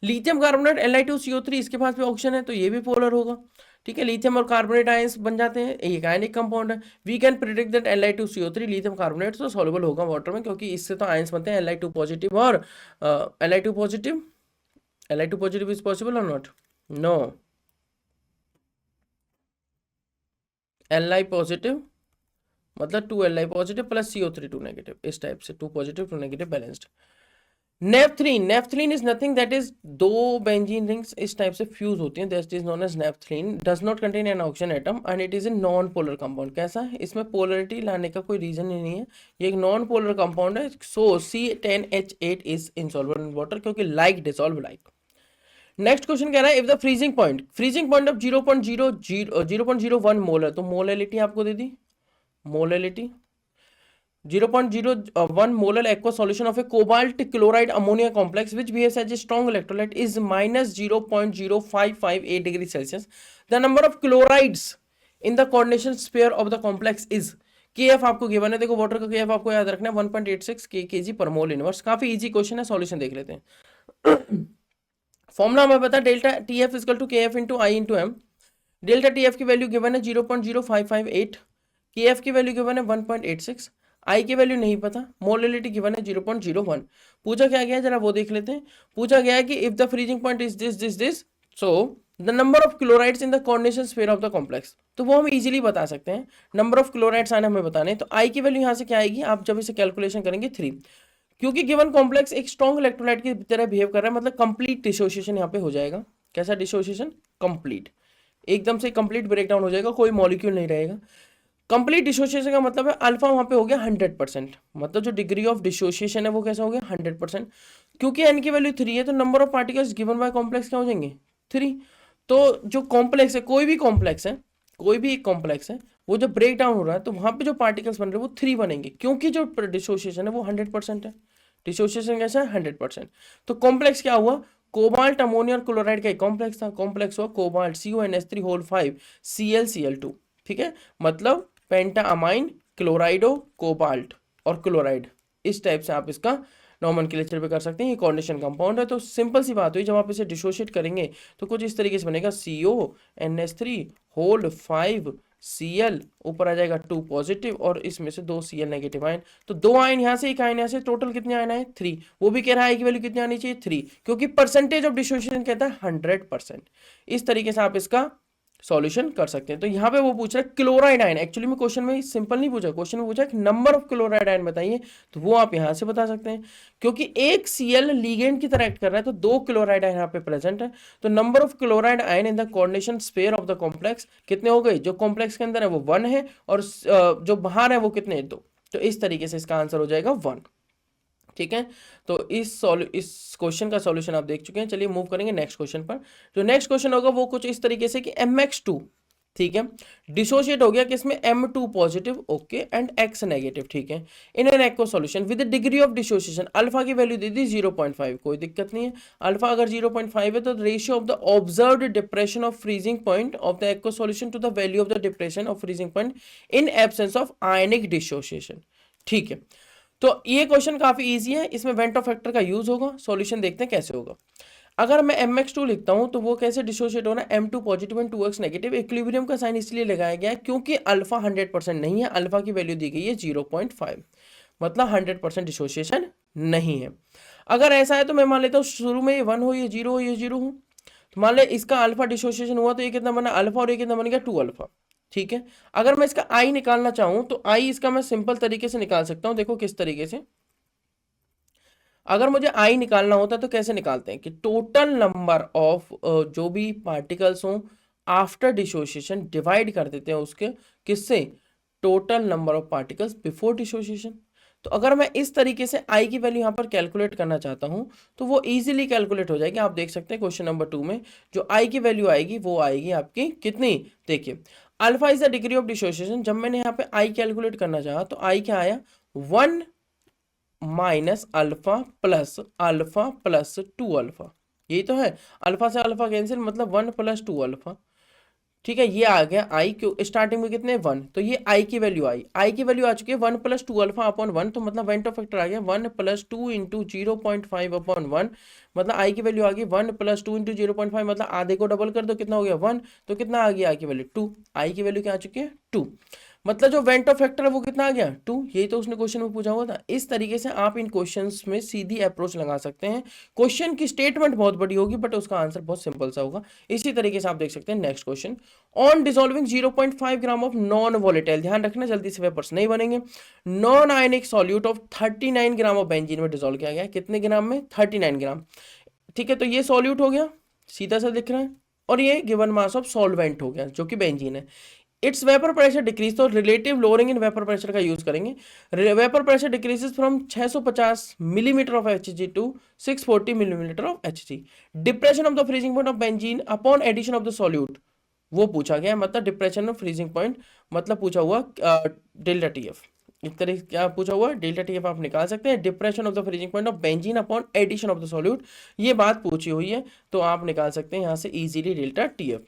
S1: लिथियम कार्बोनेट Li2CO3 इसके पास भी ऑप्शन है तो ये भी पोलर होगा। ठीक है, लिथियम और कार्बोनेट आयंस बन जाते हैं, एक आयनिक कंपाउंड है। We can predict that Li2CO3 lithium carbonate तो सॉल्युबल होगा वाटर में क्योंकि इससे तो आयंस बनते हैं Li2 पॉजिटिव और Li2 positive. Li2 positive is possible और नॉट? नो, Li पॉजिटिव मतलब 2Li positive plus CO3 2 negative, इस टाइप से 2 positive 2 negative balanced. Naphthalene is nothing that is दो बेंजीन रिंग्स इस टाइप से फ्यूज होती हैं, that is known as naphthalene, does not contain an oxygen atom and it is a non polar compound. कैसा है, इसमें polarity लाने का कोई रीजन ही नहीं है, ये एक नॉन पोलर कंपाउंड है। So C10H8 is insoluble in water क्योंकि like dissolve like. Next question कह रहा है if the freezing point of 0.01 mole है, तो मोलैलिटी आपको दे दी, molality 0.01 molar aqueous solution of a cobalt chloride ammonia complex which behaves as a strong electrolyte is minus 0.0558 degrees Celsius. The number of chlorides in the coordination sphere of the complex is KF आपको given है, देखो water का KF आपको याद रखना है 1.86 kg पर mole inverse. काफी इजी क्वेश्चन है, सॉल्यूशन देख लेते हैं। फॉर्मूला हमें पता है delta TF equal to KF into I into M. Delta TF की वैल्यू गिवन है 0.0558, KF की वैल्यू गिवन है 1.86, आई की वैल्यू नहीं पता, मोलैलिटी गिवन है 0.01। पूछा क्या गया जरा वो देख लेते हैं। पूछा गया है कि if the freezing point is this so the number of chlorides in the coordination sphere of the complex, तो वो हम इजीली बता सकते हैं। नंबर ऑफ क्लोराइड्स आने हमें बताने, तो आई की वैल्यू यहां से क्या आएगी, आप जब इसे कैलकुलेशन करेंगे 3, क्योंकि गिवन कॉम्प्लेक्स एक स्ट्रॉन्ग इलेक्ट्रोलाइट की तरह बिहेव कर रहा है, मतलब कंप्लीट डिसोसिएशन यहाँ पे हो जाएगा। कैसा डिसोसिएशन, कंप्लीट, एकदम से कंप्लीट ब्रेकडाउन हो जाएगा, कोई मॉलिक्यूल नहीं रहेगा। कंप्लीट डिसोसिएशन का मतलब है अल्फा वहां पे हो गया 100%, मतलब जो डिग्री ऑफ डिसोसिएशन है वो कैसा हो गया 100%। क्योंकि एन की वैल्यू 3 है तो number of particles given by complex क्या हो जाएंगे 3। तो जो कॉम्प्लेक्स है, कोई भी कॉम्प्लेक्स है, कोई भी एक कॉम्प्लेक्स है, वो जब ब्रेक डाउन हो रहा है तो वहां पे जो पार्टिकल्स बन रहे हैं वो 3 बनेंगे क्योंकि जो डिसोसिएशन है वो 100% है। डिसोसिएशन कैसा है 100%। तो कॉम्प्लेक्स क्या हुआ, कोबाल्ट अमोनिया और क्लोराइड का एक कॉम्प्लेक्स था, कॉम्प्लेक्स हुआ कोबाल्ट CONH3 होल 5 ClCl2। ठीक है, मतलब पेंटा अमाइन क्लोराइडो कोबाल्ट और क्लोराइड, इस टाइप से आप इसका नॉमेनक्लेचर पे कर सकते हैं। ये कोऑर्डिनेशन कंपाउंड है, तो सिंपल सी बात हुई, जब आप इसे डिसोशिएट करेंगे तो कुछ इस तरीके से बनेगा CONH3 होल 5 Cl, ऊपर आ जाएगा 2 पॉजिटिव और इसमें से 2 Cl नेगेटिव आयन, तो 2 आयन यहाँ से, एक आयन यहाँ से, टोटल कितने आयन आए 3। वो भी कह रहा है की वैल्यू कितनी आनी चाहिए 3, क्योंकि परसेंटेज ऑफ डिसोसिएशन कहता है 100%। इस तरीके से आप इसका सॉल्यूशन कर सकते हैं। तो यहाँ पे वो पूछ रहा है क्लोराइड आयन, एक्चुअली में क्वेश्चन में सिंपल नहीं पूछा, क्वेश्चन में पूछा कि नंबर ऑफ क्लोराइड आयन बताइए, तो वो आप यहाँ से बता सकते हैं क्योंकि एक Cl लीगेंड की तरह एक्ट कर रहा है, तो 2 क्लोराइड आयन यहाँ पे प्रेजेंट है। तो number of chloride ion in the coordination sphere of the complex कितने हो गए, जो कॉम्प्लेक्स के अंदर है वो 1 है और जो बाहर है वो कितने 2, तो इस तरीके से इसका आंसर हो जाएगा 1। ठीक है, तो इस क्वेश्चन का सॉल्यूशन आप देख चुके हैं। चलिए मूव करेंगे नेक्स्ट क्वेश्चन पर। जो नेक्स्ट क्वेश्चन होगा वो कुछ इस तरीके से कि MX2, ठीक है, डिसोशिएट हो गया किसमें M2 positive, okay, and X negative, ठीक है, in an aqueous solution with degree of dissociation, alpha की वैल्यू दे दी 0.5, कोई दिक्कत नहीं है। अल्फा अगर 0.5 है तो ratio of the observed depression of freezing point of the aqueous solution to the value of the depression of freezing point in absence of ionic dissociation. ठीक है, तो ये क्वेश्चन काफी इजी है, इसमें वेंटो फैक्टर का यूज होगा। Solution देखते हैं कैसे होगा। अगर मैं MX2 लिखता हूं तो वो कैसे डिसोशिएट होना, M2 positive and 2X negative. Equilibrium का साइन इसलिए लगाया गया है क्योंकि अल्फा 100% नहीं है, अल्फा की वैल्यू दी गई है 0.5, मतलब 100% डिसोशिएशन नहीं है। अगर ऐसा है तो मैं मान लेता हूँ शुरू में ये 1 हो, ये 0 हो, ये 0 हो, तो मान ले इसका अल्फा डिसोशिएशन हुआ तो ये कितना बना अल्फा और ये कितना बन गया 2 अल्फा। ठीक है, अगर मैं इसका आई निकालना चाहूं तो आई इसका मैं सिंपल तरीके से निकाल सकता हूं, देखो किस तरीके से। अगर मुझे आई निकालना होता तो कैसे निकालते हैं कि टोटल नंबर ऑफ जो भी पार्टिकल्स हों आफ्टर डिसोसिएशन डिवाइड कर देते हैं उसके किससे, total number of particles before dissociation. तो अगर मैं इस तरीके से आई की वैल्यू यहां पर कैलकुलेट करना चाहता हूं तो वो इजीली कैलकुलेट हो जाएगी। आप देख सकते हैं क्वेश्चन नंबर 2 में जो आई की वैल्यू आएगी वो आएगी आपकी कितनी, देखिए alpha is the degree of dissociation. जब मैंने यहाँ पे आई कैलकुलेट करना चाहा तो आई क्या आया 1 माइनस अल्फा प्लस 2 अल्फा, यही तो है। अल्फा से अल्फा कैंसिल मतलब 1 प्लस 2 अल्फा, ठीक है, ये आ गया आई, क्यों स्टार्टिंग में कितने 1, तो ये आई की वैल्यू आई, आई की वैल्यू आ चुकी है 1 + 2 अल्फा अपॉन 1, तो मतलब वेंट ऑफ फैक्टर आ गया 1 + 2 इंटू 0.5 अपॉन 1, मतलब आई की वैल्यू आ गई 1 + 2 इंटू 0.5, मतलब आधे को डबल कर दो कितना हो गया 1, तो कितना आ गया आई की वैल्यू 2, आई की वैल्यू क्या आ चुकी है 2, मतलब जो वेंट ऑफ फैक्टर है वो कितना आ गया 2, यही तो उसने क्वेश्चन में पूछा हुआ था। इस तरीके से आप इन क्वेश्चंस में सीधी अप्रोच लगा सकते हैं। क्वेश्चन की स्टेटमेंट बहुत बड़ी होगी बट उसका आंसर बहुत सिंपल सा होगा। इसी तरीके से आप देख सकते हैं next question, on dissolving 0.5 gram of non volatile, ध्यान रखना जल्दी से वेपर्स नहीं बनेंगे, non ionic solute of 39 gram of benzene में डिसॉल्व किया गया, कितने ग्राम में 39 ग्राम। ठीक है, तो ये सॉल्यूट हो गया, सीधा सा दिख रहा है, और ये गिवन मास ऑफ सॉल्वेंट हो गया जो कि बेंजीन है। इट्स वेपर प्रेशर डिक्रीज, तो relative lowering in vapour pressure का यूज करेंगे। Vapour pressure decreases from 650 millimetre of HG to 640 millimetre of HG. Depression of the freezing point of benzene upon addition of the solute, वो पूछा गया, मतलब depression of freezing point, मतलब पूछा हुआ delta T F. इस तरह क्या पूछा हुआ डेल्टा टी एफ आप निकाल सकते हैं, depression of the freezing point of benzene upon addition of the solute, ये बात पूछी हुई है, तो आप निकाल सकते हैं यहां से इजीली डेल्टा टी एफ।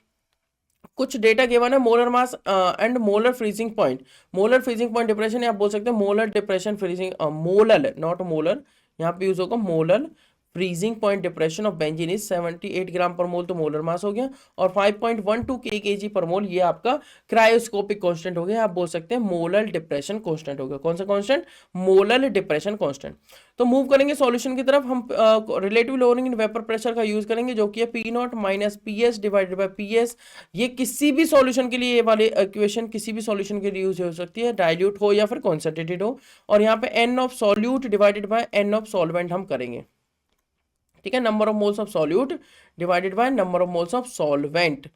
S1: कुछ डेटा गिवन है, molar mass and molar freezing point, molar freezing point depression, आप बोल सकते हैं molar depression freezing, molar not molar, यहाँ पे यूज होगा molar freezing point depression of benzene is 78 ग्राम पर मोल, तो मोलर मास हो गया, और 5.12 kg पर मोल ये आपका क्रायोस्कोपिक कांस्टेंट हो गया, आप बोल सकते हैं मोलर डिप्रेशन कांस्टेंट हो गया। कौन सा कांस्टेंट, मोलर डिप्रेशन कांस्टेंट। तो मूव करेंगे सॉल्यूशन की तरफ, हम relative lowering in vapour pressure का यूज करेंगे जो कि है P naught minus P S divided by P S. ये किसी भी सॉल्यूशन के लिए, ये वाली इक्वेशन किसी भी सॉल्यूशन के लिए यूज हो सकती है, डाइल्यूट हो या फिर कॉन्सेंट्रेटेड हो, और यहाँ पे N of solute divided by N of solvent हम करेंगे। ठीक है, number of moles of solute divided by number of moles of solvent,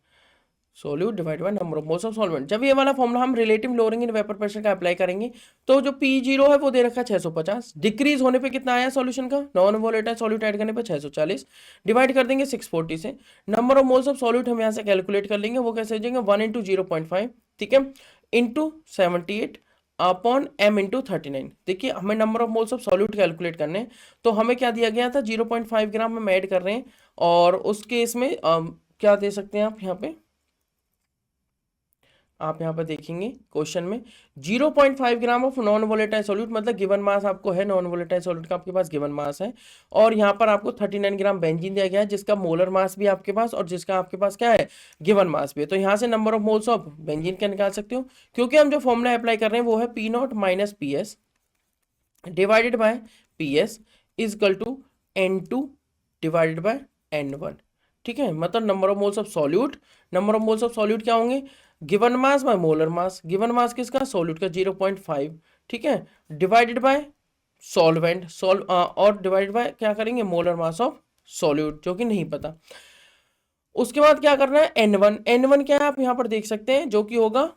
S1: solute divide by number of moles of solvent. जब ये वाला फॉर्मूला हम relative lowering in vapour pressure का apply करेंगे, तो जो P0 है वो दे रखा है 650, डिक्रीज होने पे कितना आया सॉल्यूशन का, नॉन वोलेटाइल सॉल्यूट ऐड करने पे 640, डिवाइड कर देंगे 640 से, number of moles of solute हम यहाँ से कैलकुलेट कर लेंगे, वो कैसे हो जाएंगे 1 इंटू 0.5, ठीक है, इंटू 78 अपॉन m इंटू 39। देखिए हमें number of moles of solute calculate करने हैं, तो हमें क्या दिया गया था 0.5 ग्राम हम ऐड कर रहे हैं, और उस केस में क्या दे सकते हैं आप यहाँ पे, आप यहाँ पर देखेंगे क्वेश्चन में 0.5 gram of non volatile solute, मतलब गिवन मास आपको है नॉन वोलेटाइल सॉल्यूट का, आपके पास गिवन मास है, और यहाँ पर आपको 39 ग्राम बेंजीन दिया गया है जिसका मोलर मास भी आपके पास और जिसका आपके पास क्या है गिवन मास भी है। तो यहाँ से number of moles of benzene क्या निकाल सकते हो, क्योंकि हम जो फॉर्मूला अप्लाई कर रहे हैं वो है P naught minus P S divided by P S equal to N2 divided by N1। ठीक है, मतलब number of moles of solute, number of moles of solute क्या होंगे, given mass by molar mass, given mass किसका solute का 0.5, ठीक है, divided by solvent और डिवाइडेड बाय क्या करेंगे मोलर मास ऑफ सॉल्यूट जो कि नहीं पता। उसके बाद क्या करना है N1, N1 क्या है आप यहाँ पर देख सकते हैं जो कि होगा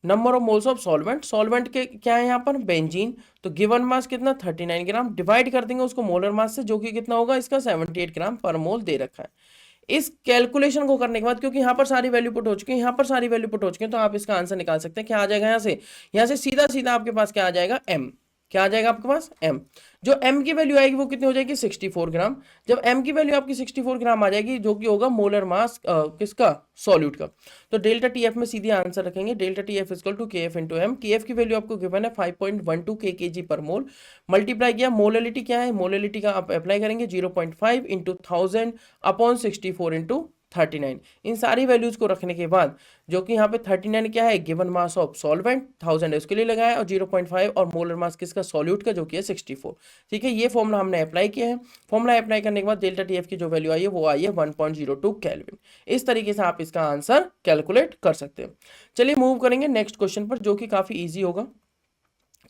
S1: number of moles of solvent, solvent के क्या है यहाँ पर बेंजीन, तो गिवन मास कितना 39 ग्राम, डिवाइड कर देंगे उसको मोलर मास से जो कि कितना होगा इसका 78 ग्राम पर मोल दे रखा है। इस कैलकुलेशन को करने के बाद, क्योंकि यहाँ पर सारी वैल्यू पुट हो चुकी है, यहाँ पर सारी वैल्यू पुट हो चुकी है, तो आप इसका आंसर निकाल सकते हैं। क्या आ जाएगा यहाँ से सीधा सीधा आपके पास क्या आ जाएगा m, क्या आ जाएगा आपके पास m, जो m की वैल्यू आएगी वो कितनी हो जाएगी 64 ग्राम। जब m की वैल्यू आपकी 64 ग्राम आ जाएगी जो कि होगा मोलर मास किसका सॉल्यूट का, तो डेल्टा टीएफ में सीधे आंसर रखेंगे, delta TF equal to KF into M, KF की वैल्यू आपको गिवन है 5.12 kg पर मोल, मल्टीप्लाई किया मोललिटी क्या है, मोललिटी का आप अप्लाई करेंगे 0.5 इंटू 1000 अपॉन 64 इंटू 39। इन सारी वैल्यूज को रखने के बाद जो कि यहाँ पे 39 क्या है गिवन मास ऑफ सॉल्वेंट 1000 उसके लिए लगाया, और 0.5 और मोलर मास किसका सॉल्यूट का जो कि है 64। ठीक है, ये फॉर्मूला हमने अप्लाई किया है, फॉर्मूला अप्लाई करने के बाद डेल्टा टीएफ की जो वैल्यू आई है वो आई है 1.02 केल्विन। इस तरीके से आप इसका आंसर कैलकुलेट कर सकते हैं। चलिए मूव करेंगे नेक्स्ट क्वेश्चन पर जो कि काफी ईजी होगा।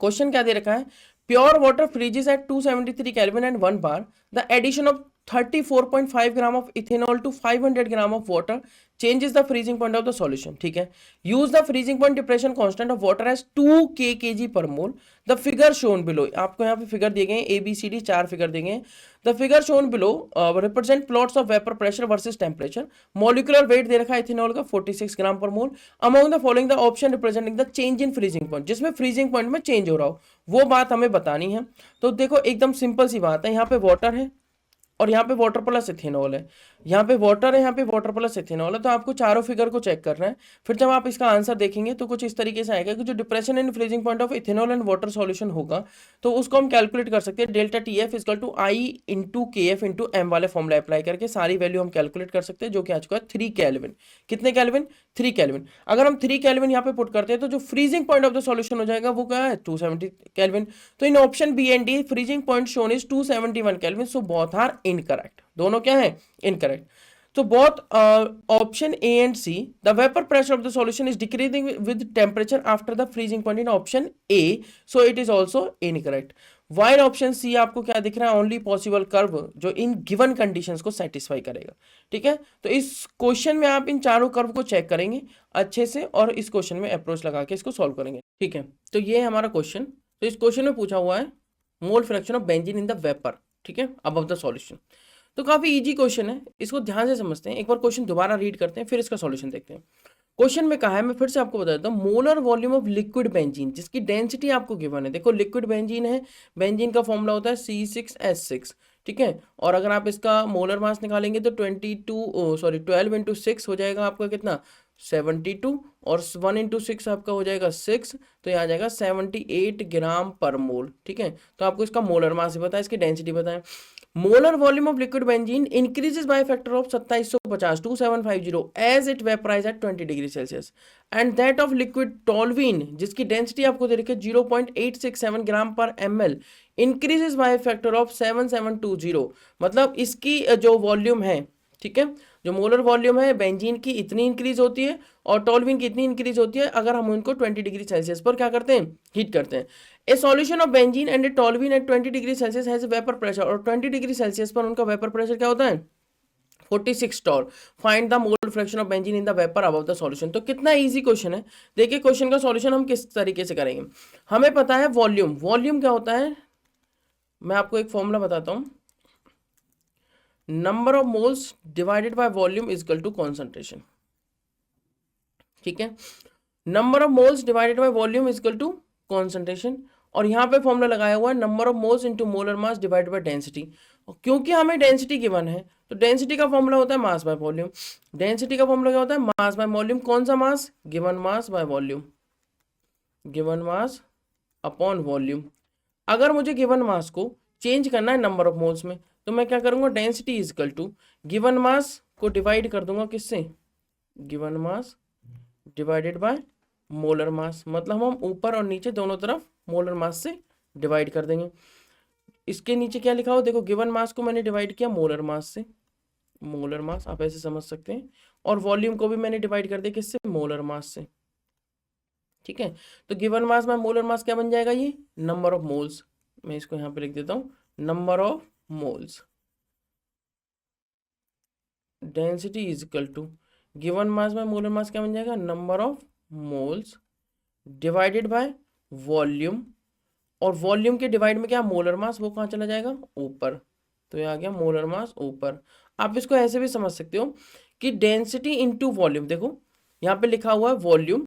S1: क्वेश्चन क्या दे रखा है, pure water freezes at 273 kelvin and 1 bar, the addition of 34.5 gram of ethanol to 500 gram of water changes the freezing point of the solution। ठीक है, use the freezing point depression constant of water as 2 kg per mole। the figure shown below, आपको यहाँ पे figure दिए गए A B C D 4 figure दिए गए। the figure shown below represent plots of vapor pressure versus temperature। molecular weight दे रखा है ethanol का 46 ग्राम पर मोल। among the following the option representing the change in freezing point, जिसमें freezing point में change हो रहा हो वो बात हमें बतानी है। तो देखो एकदम सिंपल सी बात है, यहाँ पे वाटर है और यहाँ पे वाटर प्लस इथेनॉल है, यहाँ पे वाटर है, यहाँ पे वाटर प्लस इथेनॉल है। तो आपको चारों फिगर को चेक करना है। फिर जब आप इसका आंसर देखेंगे तो कुछ इस तरीके से आएगा कि जो depression and freezing point of ethanol and water solution होगा तो उसको हम कैलकुलेट कर सकते हैं delta T F is equal to I into K F into M वाले फॉर्मूला अप्लाई करके सारी वैल्यू हम कैलकुलेट कर सकते हैं, जो कि आ चुका है 3 केल्विन। कितने केल्विन? 3 केल्विन। अगर हम 3 केल्विन यहाँ पे पुट करते हैं तो जो freezing point of the solution हो जाएगा वो क्या है? 270 केल्विन। तो इन option B and D freezing point shown is 271 kelvin, so both are incorrect. दोनों क्या है? Incorrect. So both option A and C, the vapor pressure of the solution is decreasing with temperature after the freezing point in option A, so it is also incorrect. While option C आपको क्या दिख रहा है? Only possible curve जो इन given conditions को satisfy करेगा। ठीक है, तो इस क्वेश्चन में आप इन चारों कर्व को चेक करेंगे अच्छे से और इस क्वेश्चन में अप्रोच लगा के इसको सॉल्व करेंगे। ठीक है, तो ये है हमारा क्वेश्चन। तो इस क्वेश्चन में पूछा हुआ है मोल fraction of benzene in the vapour, ठीक है, अबव द सॉल्यूशन। तो काफी इजी क्वेश्चन है, इसको ध्यान से समझते हैं। एक बार क्वेश्चन दोबारा रीड करते हैं फिर इसका सॉल्यूशन देखते हैं। क्वेश्चन में कहा है, मैं फिर से आपको बता देता हूँ, molar volume of liquid benzene जिसकी डेंसिटी आपको गिवन है। देखो लिक्विड बेंजीन है, बेंजीन का फॉर्मूला होता है C6H6, ठीक है। और अगर आप इसका मोलर मास निकालेंगे तो 12 इंटू 6 हो जाएगा आपका कितना? 72, और 1 इंटू 6 आपका हो जाएगा 6, तो ये आ जाएगा 78 ग्राम पर मोल। ठीक है, तो आपको इसका मोलर मास भी बताया, इसकी डेंसिटी बताएं। Molar volume of liquid benzene increases by factor of 2750 2750 as it vaporise at 20 degree Celsius, and that of liquid toluene जिसकी डेंसिटी आपको दे रखी है 0.867 gram per ml increases by factor of 7720। मतलब इसकी जो वॉल्यूम है, ठीक है, जो मोलर वॉल्यूम है बेंजीन की इतनी इंक्रीज होती है और टोल्यूइन की इतनी इंक्रीज होती है अगर हम उनको 20 डिग्री सेल्सियस पर क्या करते हैं? हीट करते हैं। A solution of benzene and a toluene at 20 degree Celsius has vapour pressure, और 20 डिग्री सेल्सियस पर उनका वेपर प्रेशर क्या होता है? 46 torr. Find the mole fraction of benzene in the vapour above the solution. तो कितना इजी क्वेश्चन है। देखिए क्वेश्चन का सॉल्यूशन हम किस तरीके से करेंगे। हमें पता है वॉल्यूम, वॉल्यूम क्या होता है? मैं आपको एक फॉर्मूला बताता हूं, number of moles divided by volume is equal to concentration. ठीक है, number of moles divided by volume is equal to concentration, और यहां पे फॉर्मूला लगाया हुआ है number of moles into molar mass divided by density. और क्योंकि हमें डेंसिटी गिवन है तो डेंसिटी का फॉर्मूला होता है मास बाय वॉल्यूम। डेंसिटी का फॉर्मूला क्या होता है? Mass by volume. कौन सा mass? Given mass by volume, given mass upon volume. अगर मुझे गिवन मास को चेंज करना है नंबर ऑफ मोल्स में तो मैं क्या करूंगा? Density is equal to given mass को डिवाइड कर दूंगा किससे? Given mass divided by molar mass. मतलब हम ऊपर और नीचे दोनों तरफ मोलर मास से डिवाइड कर देंगे। इसके नीचे क्या लिखा हो? देखो गिवन मास को मैंने डिवाइड किया मोलर मास से, मोलर मास आप ऐसे समझ सकते हैं, और वॉल्यूम को भी मैंने डिवाइड कर दिया किससे? मोलर मास से। ठीक है, तो गिवन मास में मोलर मास क्या बन जाएगा? ये नंबर ऑफ मोल्स। मैं इसको यहां पे लिख देता हूं, number of moles. Density is equal to given mass में मोलर मास क्या बन जाएगा? Number of moles divided by volume, और वॉल्यूम के डिवाइड में क्या? मोलर मास, वो कहाँ चला जाएगा? ऊपर। तो ये आ गया मोलर मास ऊपर। आप इसको ऐसे भी समझ सकते हो कि डेंसिटी इंटू वॉल्यूम। देखो यहाँ पे लिखा हुआ है वॉल्यूम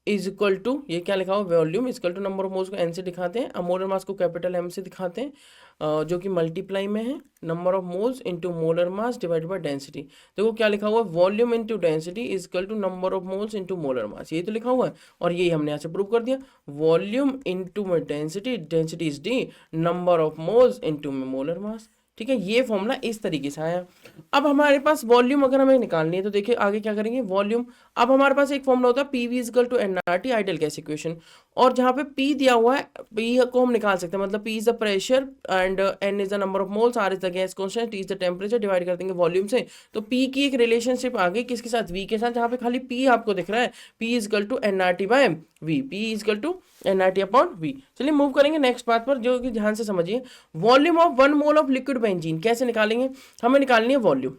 S1: इज इक्वल टू, ये क्या लिखा हुआ? Volume is equal to number of moles को एन से दिखाते हैं, अब मोलर मास को कैपिटल एम से दिखाते हैं, जो कि मल्टीप्लाई में है number of moles into molar mass divided by density. देखो क्या लिखा हुआ है? Volume into density is equal to number of moles into molar mass, ये तो लिखा हुआ है, और यही हमने यहाँ से प्रूव कर दिया। Volume into density, density is D, number of moles into molar मास। ठीक है, ये फॉर्मूला इस तरीके से आया। अब हमारे पास वॉल्यूम अगर हमें निकालनी है तो देखिए आगे क्या करेंगे? वॉल्यूम, अब हमारे पास एक फॉर्मूला होता है P V equal to N R T, ideal gas equation, और जहां पे पी दिया हुआ है पी को हम निकाल सकते हैं। मतलब P is the pressure and N is the number of moles, R is the gas constant, T is the temperature, divide कर देंगे वॉल्यूम से। तो पी की एक रिलेशनशिप आ गई किसके साथ? वी के साथ, जहां पे खाली पी आपको दिख रहा है, P is equal to N R T by V, P is equal to N R T upon V. चलिए मूव करेंगे नेक्स्ट बात पर, जो कि ध्यान से समझिए। Volume of 1 mole of liquid benzene कैसे निकालेंगे? हमें निकालनी है वॉल्यूम,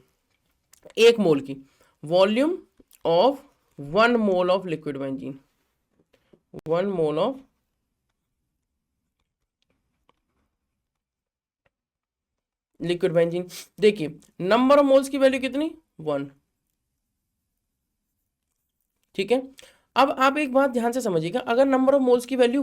S1: 1 मोल की, volume of 1 mole of liquid benzene, 1 mole of liquid benzene. देखिए नंबर ऑफ मोल्स की वैल्यू कितनी? 1। ठीक है, अब आप एक बात ध्यान से समझिएगा, अगर नंबर ऑफ मोल्स की वैल्यू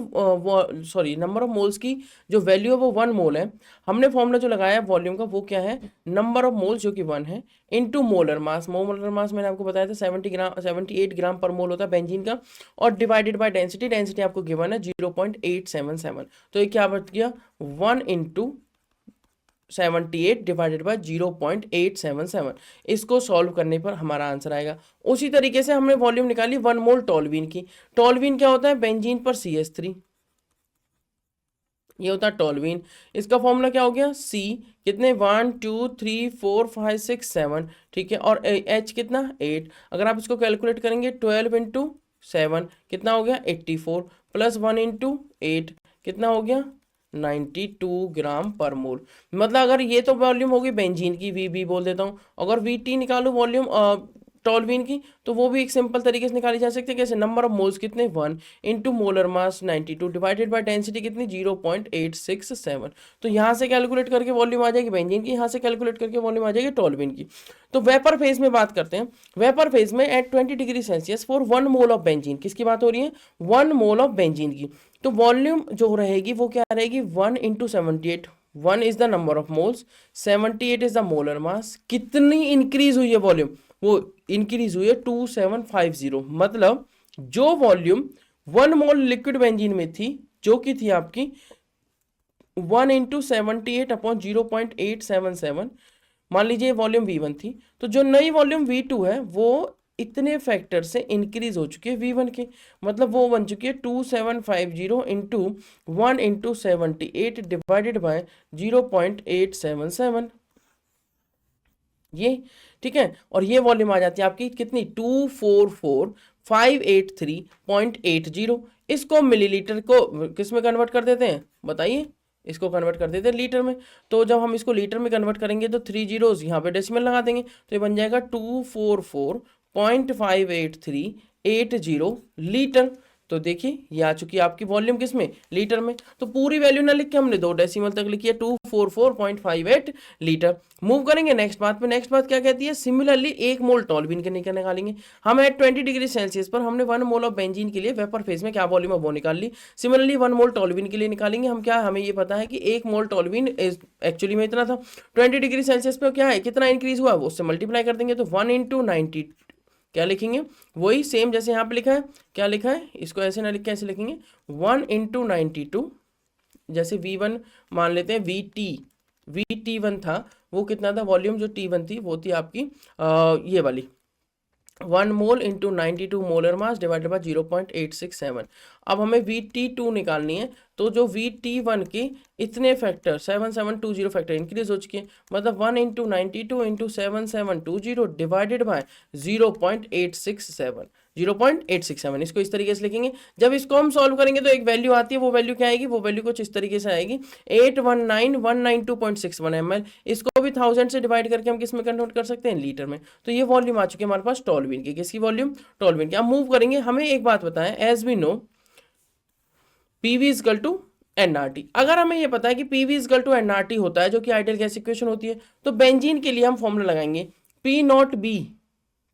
S1: नंबर ऑफ मोल्स की जो वैल्यू है वो 1 मोल है, हमने फॉर्मूला जो लगाया वॉल्यूम का वो क्या है, नंबर ऑफ मोल्स जो कि 1 है इनटू मोलर मास। मोलर मास मैंने आपको बताया था 78 ग्राम पर मोल होता है बेंजीन का, और डिवाइडेड बाय डेंसिटी, डेंसिटी आपको गिवन है 0.877। तो ये क्या बच गया, 1 इंटू 78 डिवाइडेड बाय 0.877। इसको सॉल्व करने पर हमारा आंसर आएगा। उसी तरीके से हमने वॉल्यूम निकाली 1 मोल टॉल्यूइन की। टॉल्यूइन क्या होता है, बेंजीन पर CH3, ये होता है टॉल्यूइन। इसका फॉर्मूला क्या हो गया, C कितने 1 2 3 4 5 6 7, ठीक है, और H कितना 8। अगर आप इसको कैलकुलेट करेंगे 12 इंटू 7 कितना हो गया 84, प्लस 1 इंटू 8 कितना हो गया 92 ग्राम पर मोल। मतलब अगर ये तो वॉल्यूम होगी बेंजीन की, VB बोल देता हूँ। अगर VT निकालू वॉल्यूम टॉल्यूइन की, तो वो भी एक सिंपल तरीके से निकाली जा सकती है। कैसे, नंबर ऑफ मोल्स कितने 1 into molar mass 92 divided by density कितनी 0.867। तो यहाँ से कैलकुलेट करके वॉल्यूम आ जाएगी बेंजीन की, यहाँ से कैलकुलेट करके वॉल्यूम आ जाएगी टॉल्यूइन की। तो वेपर फेज में बात करते हैं। वेपर फेज में at 20 degree Celsius for 1 mole of benzene, किसकी बात हो रही है, 1 मोल ऑफ बेंजीन की। तो वॉल्यूम जो रहेगी वो क्या रहेगी, 1 into 78। 1 is the number of moles, 78 is the molar मास। कितनी इंक्रीज हुई है वॉल्यूम, वो इंक्रीज हुई है 2750। मतलब जो वॉल्यूम 1 मोल लिक्विड बेंजीन में थी, जो कि थी आपकी 1 इंटू 78 अपॉन 0.877, मान लीजिए वॉल्यूम V1 थी, तो जो नई वॉल्यूम V2 है वो इतने फैक्टर से इंक्रीज हो चुकी है V1 के। मतलब वो बन चुकी है 2750 इंटू 1 इंटू 78 डिवाइडेड बाय 0.877, ये ठीक है। और ये वॉल्यूम आ जाती है आपकी कितनी 244,583.80। इसको मिलीलीटर को किस में कन्वर्ट कर देते हैं बताइए, इसको कन्वर्ट कर देते हैं लीटर में। तो जब हम इसको लीटर में कन्वर्ट करेंगे तो 3 जीरोस यहाँ पे डेसिमल लगा देंगे, तो ये बन जाएगा 244.58380 लीटर। तो देखिए ये आ चुकी है आपकी वॉल्यूम किस में, लीटर में। तो पूरी वैल्यू ना लिख के हमने 2 डेसिमल तक लिखी है, 244.58 लीटर। मूव करेंगे नेक्स्ट बात पे। नेक्स्ट बात क्या कहती है, सिमिलरली 1 मोल टॉल्यूइन के निकालेंगे। हम एट 20 डिग्री सेल्सियस पर हमने 1 मोल ऑफ बेंजीन के लिए वेपर फेज में क्या वॉल्यूम है वो निकाल ली। सिमिलरली 1 मोल टॉल्यूइन के लिए निकालेंगे हम। क्या, हमें ये पता है कि 1 मोल टॉल्यूइन एक्चुअली में इतना था। 20 डिग्री सेल्सियस पे क्या है, कितना इंक्रीज हुआ, वो उससे मल्टीप्लाई कर देंगे। तो 1 इंटू 90 क्या लिखेंगे, वही सेम जैसे यहाँ पे लिखा है। क्या लिखा है, इसको ऐसे ना लिख के ऐसे लिखेंगे 1 इंटू 92। जैसे V1 मान लेते हैं VT1 था, वो कितना था, वॉल्यूम जो T1 थी वो थी आपकी ये वाली 1 mole into 92 molar mass divided bye 0.867। अब हमें VT2 निकालनी है। तो जो VT1 की इतने फैक्टर 7720 फैक्टर इंक्रीज हो चुके हैं। मतलब 1 इंटू 92 इंटू 7720 डिवाइडेड बाय 0.867। इसको इस तरीके से लिखेंगे। जब इसको हम सॉल्व करेंगे तो एक वैल्यू आती है, वो वैल्यू क्या आएगी, वो वैल्यू कुछ इस तरीके से आएगी 819192.61 ml। इसको भी 1000 से डिवाइड करके हम किस में कन्वर्ट कर सकते हैं, लीटर में। तो ये वॉल्यूम आ चुकी है हमारे पास टॉल्यूइन की। किसकी वॉल्यूम, टॉल्यूइन की। अब मूव करेंगे, हमें एक बात बताएं, as we know PV is equal to NRT। अगर हमें ये पता है कि PV इजकल टू NRT होता है, जो कि आइडियल गैस इक्वेशन होती है, तो बेंजीन के लिए हम फॉर्मूला लगाएंगे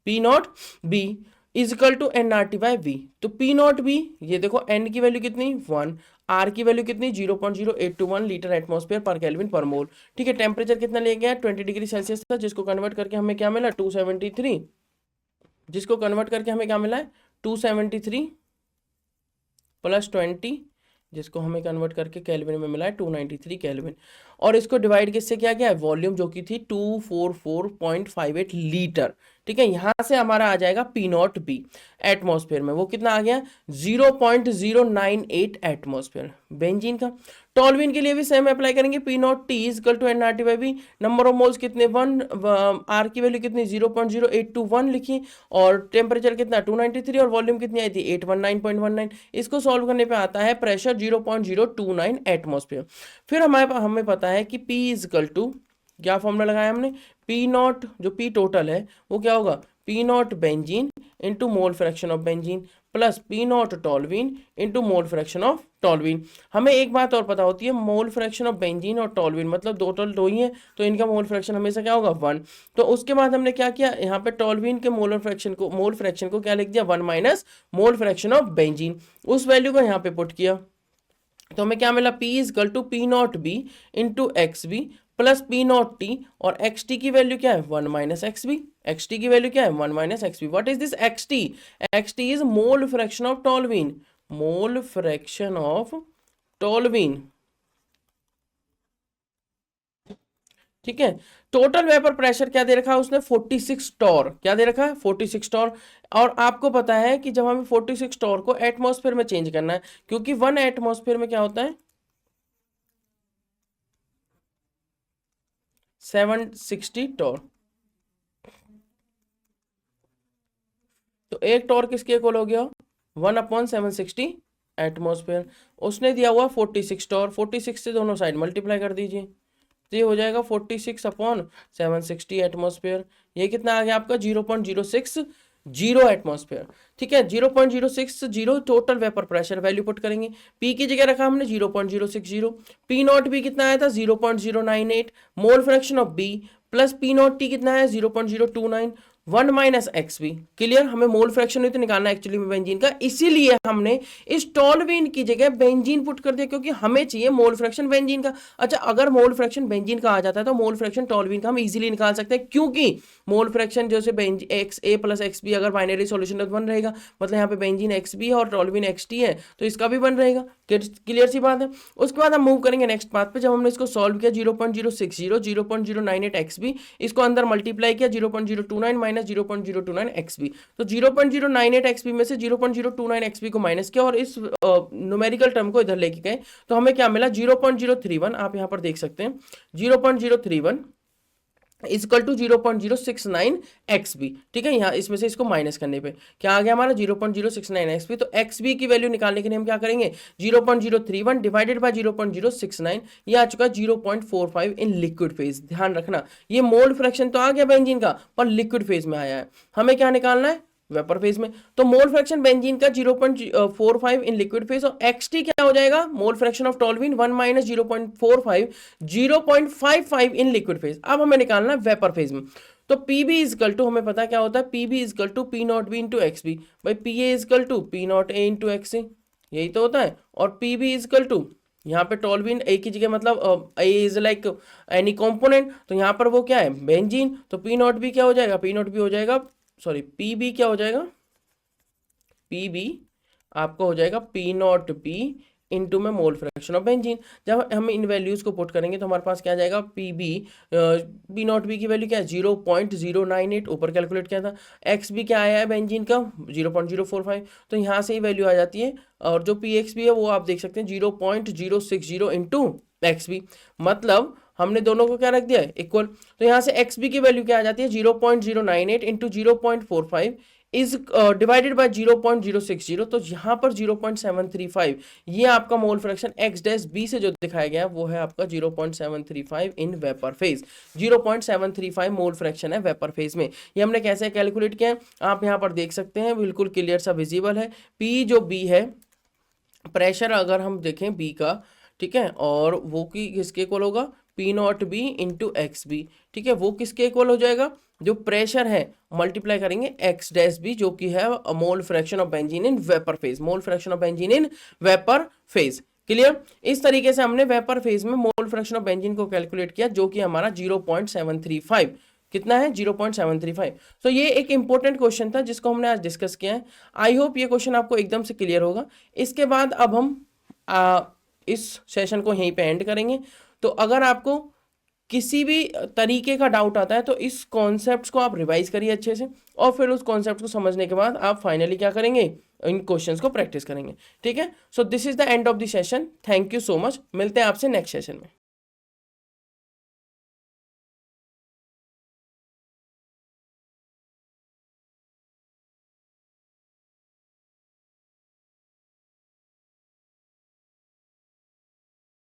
S1: P0B is equal to NRT by V। तो P0B, ये देखो N की वैल्यू कितनी 1, R की वैल्यू कितनी 0.0821 लीटर एटमॉस्फेयर पर केल्विन पर मोल। ठीक है, टेम्परेचर कितना ले गया 20 डिग्री सेल्सियस था, जिसको कन्वर्ट करके हमें क्या मिला 273, जिसको कन्वर्ट करके हमें क्या मिला है 273 प्लस 20, जिसको हमें कन्वर्ट करके केल्विन में मिला है 293 केल्विन। और इसको डिवाइड किससे किया गया है, वॉल्यूम जो की थी 244.58 लीटर। ठीक है, यहां से हमारा आ जाएगा P0B एटमॉस्फेयर में, वो कितना आ गया 0.098 एटमॉस्फेयर बेंजीन का। टॉल्यूइन के लिए भी सेम अप्लाई करेंगे, P0T is equal to NRT by V। Number of moles कितने 1, R की वैल्यू कितनी 0.0821 लिखी, और टेम्परेचर कितना 293, और वॉल्यूम कितनी आई थी 819.19। इसको सॉल्व करने पे आता है प्रेशर 0.029 एटमॉस्फेयर। फिर हमें पता है कि P इजकल टू, क्या फॉर्मूला लगाया हमने, P0 जो P टोटल है वो क्या होगा P naught benzene into mole fraction of benzene plus P naught toluene into mole fraction of toluene. हमें एक बात और पता होती है, मोल फ्रैक्शन ऑफ बेंजीन और टॉल्वीन मतलब दो टोल दो ही है, तो इनका मोल फ्रैक्शन हमेशा क्या होगा 1। तो उसके बाद हमने क्या किया, यहाँ पे टॉल्वीन के मोल फ्रैक्शन को क्या लिख दिया 1 minus mole fraction of benzene, उस वैल्यू को यहाँ पे पुट किया। तो हमें क्या मिला, P is equal to P naught B into X B plus P naught T, और एक्स टी की वैल्यू क्या है 1 minus X B. X T की वैल्यू क्या है 1 minus X B. What is this X T? X T is mole fraction of toluene, mole fraction of toluene. ठीक है, total vapour pressure क्या दे रखा है उसने 46 टॉर, क्या दे रखा है 46 टॉर। और आपको पता है कि जब हमें 46 टॉर को एटमॉस्फेयर में चेंज करना है, क्योंकि 1 एटमॉस्फेयर में क्या होता है 760 टॉर। तो एक टॉर किसके इक्वल हो गया 1/760 एटमॉस्फेयर। उसने दिया हुआ 46 टॉर, 46 से दोनों साइड मल्टीप्लाई कर दीजिए, तो ये हो जाएगा 46/760 एटमॉस्फेयर। ये कितना आ गया आपका 0.060 एटमॉस्फेयर। ठीक है, 0.060 total vapour pressure value put करेंगे। पी की जगह रखा हमने 0.060, पी नॉट बी कितना आया था 0.098, mole fraction of B plus P naught T कितना है 0.029, 1 माइनस एक्स बी। क्लियर, हमें मोल फ्रैक्शन तो निकालना है एक्चुअली में बेंजीन का, इसीलिए हमने इस टॉल्वीन की जगह बेंजीन पुट कर दिया, क्योंकि हमें चाहिए मोल फ्रैक्शन बेंजीन का। अच्छा, अगर मोल फ्रैक्शन बेंजीन का आ जाता है तो मोल फ्रैक्शन टॉल्वीन का हम इजीली निकाल सकते हैं, क्योंकि मोल फ्रैक्शन जैसे एक्स ए प्लस एक्स बी अगर बाइनरी सॉल्यूशन तो बन रहेगा, मतलब यहाँ पे बेंजीन एक्स बी है और टॉल्वीन एक्स टी है, तो इसका भी बन रहेगा। क्लियर सी बात है। उसके बाद हम मूव करेंगे नेक्स्ट पार्ट पे। जब हमने इसको सॉल्व किया 0.060 0.098 एक्स बी, इसको अंदर मल्टीप्लाई किया 0.029 माइनस 0.029 एक्स बी, तो 0.098 एक्स बी में से 0.029 एक्स बी को माइनस किया और इस न्यूमेरिकल टर्म को इधर लेके गए, तो हमें क्या मिला 0.031। आप यहां पर देख सकते हैं 0.031 इजकल टू 0.069 एक्स बी। ठीक है, यहाँ इसमें से इसको माइनस करने पे क्या आ गया हमारा 0.069 एक्स बी। तो एक्स बी की वैल्यू निकालने के लिए हम क्या करेंगे 0.031 डिवाइडेड बाय 0.069, ये आ चुका 0.45 इन लिक्विड फेज। ध्यान रखना, ये मोल फ्रैक्शन तो आ गया बेंजीन का, पर लिक्विड फेज में आया है। हमें क्या निकालना है वेपर फेज में। तो मोल फ्रैक्शन बेंजीन का 0.45 इन लिक्विड फेज, और एक्सटी क्या हो जाएगा mole fraction of toluene 1 minus 0.45 0.55 in liquid phase. अब हमें निकालना है वेपर फेज में। तो पीबी इजकल टू, हमें पता क्या होता है PB is equal to P naught B into X B by P A is equal to P not A into X C, यही तो होता है। और पीबी इजकल टू यहाँ पे टॉल्वीन ए की जगह मतलब ए इज लाइक एनी कॉम्पोनेंट, तो यहाँ पर वो क्या है बेंजीन, तो पी नॉट बी क्या हो जाएगा पी नॉट बी हो जाएगा सॉरी पी बी क्या हो जाएगा पी बी आपका हो जाएगा पी नॉट बी इंटू में मोल फ्रैक्शन ऑफ बेंजीन। जब हम इन वैल्यूज को पुट करेंगे तो हमारे पास क्या आ जाएगा P B P naught B की वैल्यू क्या है 0.098, ऊपर कैलकुलेट किया था। एक्स बी क्या आया है बेंजीन का 0.045, तो यहाँ से ही वैल्यू आ जाती है। और जो पी एक्स बी है वो आप देख सकते हैं 0.060 इंटू एक्स बी, मतलब हमने दोनों को क्या रख दिया है इक्वल। तो यहाँ से एक्स बी की वैल्यू क्या आ जाती है 0.098 इंटू 0.45 इज डिवाइडेड बाय 0.060, तो यहाँ पर 0.735 ये आपका mole fraction X dash B से जो दिखाया गया है वो है आपका 0.735 in vapour phase. 0.735 mole fraction है वेपर फेज में। ये हमने कैसे कैलकुलेट किया है आप यहाँ पर देख सकते हैं, बिल्कुल क्लियर सा विजिबल है। पी जो बी है प्रेशर अगर हम देखें बी का, ठीक है, और वो की किसके इक्वल होगा P naught B into X B. ठीक है, वो किसके इक्वल हो जाएगा जो प्रेशर है मल्टीप्लाई करेंगे एक्स डैश बी जो कि है मोल fraction of benzene in vapour phase, mole fraction of benzene in vapour phase. Clear, इस तरीके से हमने वेपर फेज में मोल फ्रैक्शन ऑफ बेंजीन को कैलकुलेट किया जो कि हमारा 0.735 कितना है 0.735। तो ये एक इंपॉर्टेंट क्वेश्चन था जिसको हमने आज डिस्कस किया है। आई होप ये क्वेश्चन आपको एकदम से क्लियर होगा। इसके बाद अब हम इस सेशन को यहीं पे एंड करेंगे। तो अगर आपको किसी भी तरीके का डाउट आता है तो इस कॉन्सेप्ट्स को आप रिवाइज करिए अच्छे से, और फिर उस कॉन्सेप्ट को समझने के बाद आप फाइनली क्या करेंगे इन क्वेश्चंस को प्रैक्टिस करेंगे। ठीक है, so this is the end of the session. Thank you so much, मिलते हैं आपसे नेक्स्ट सेशन में।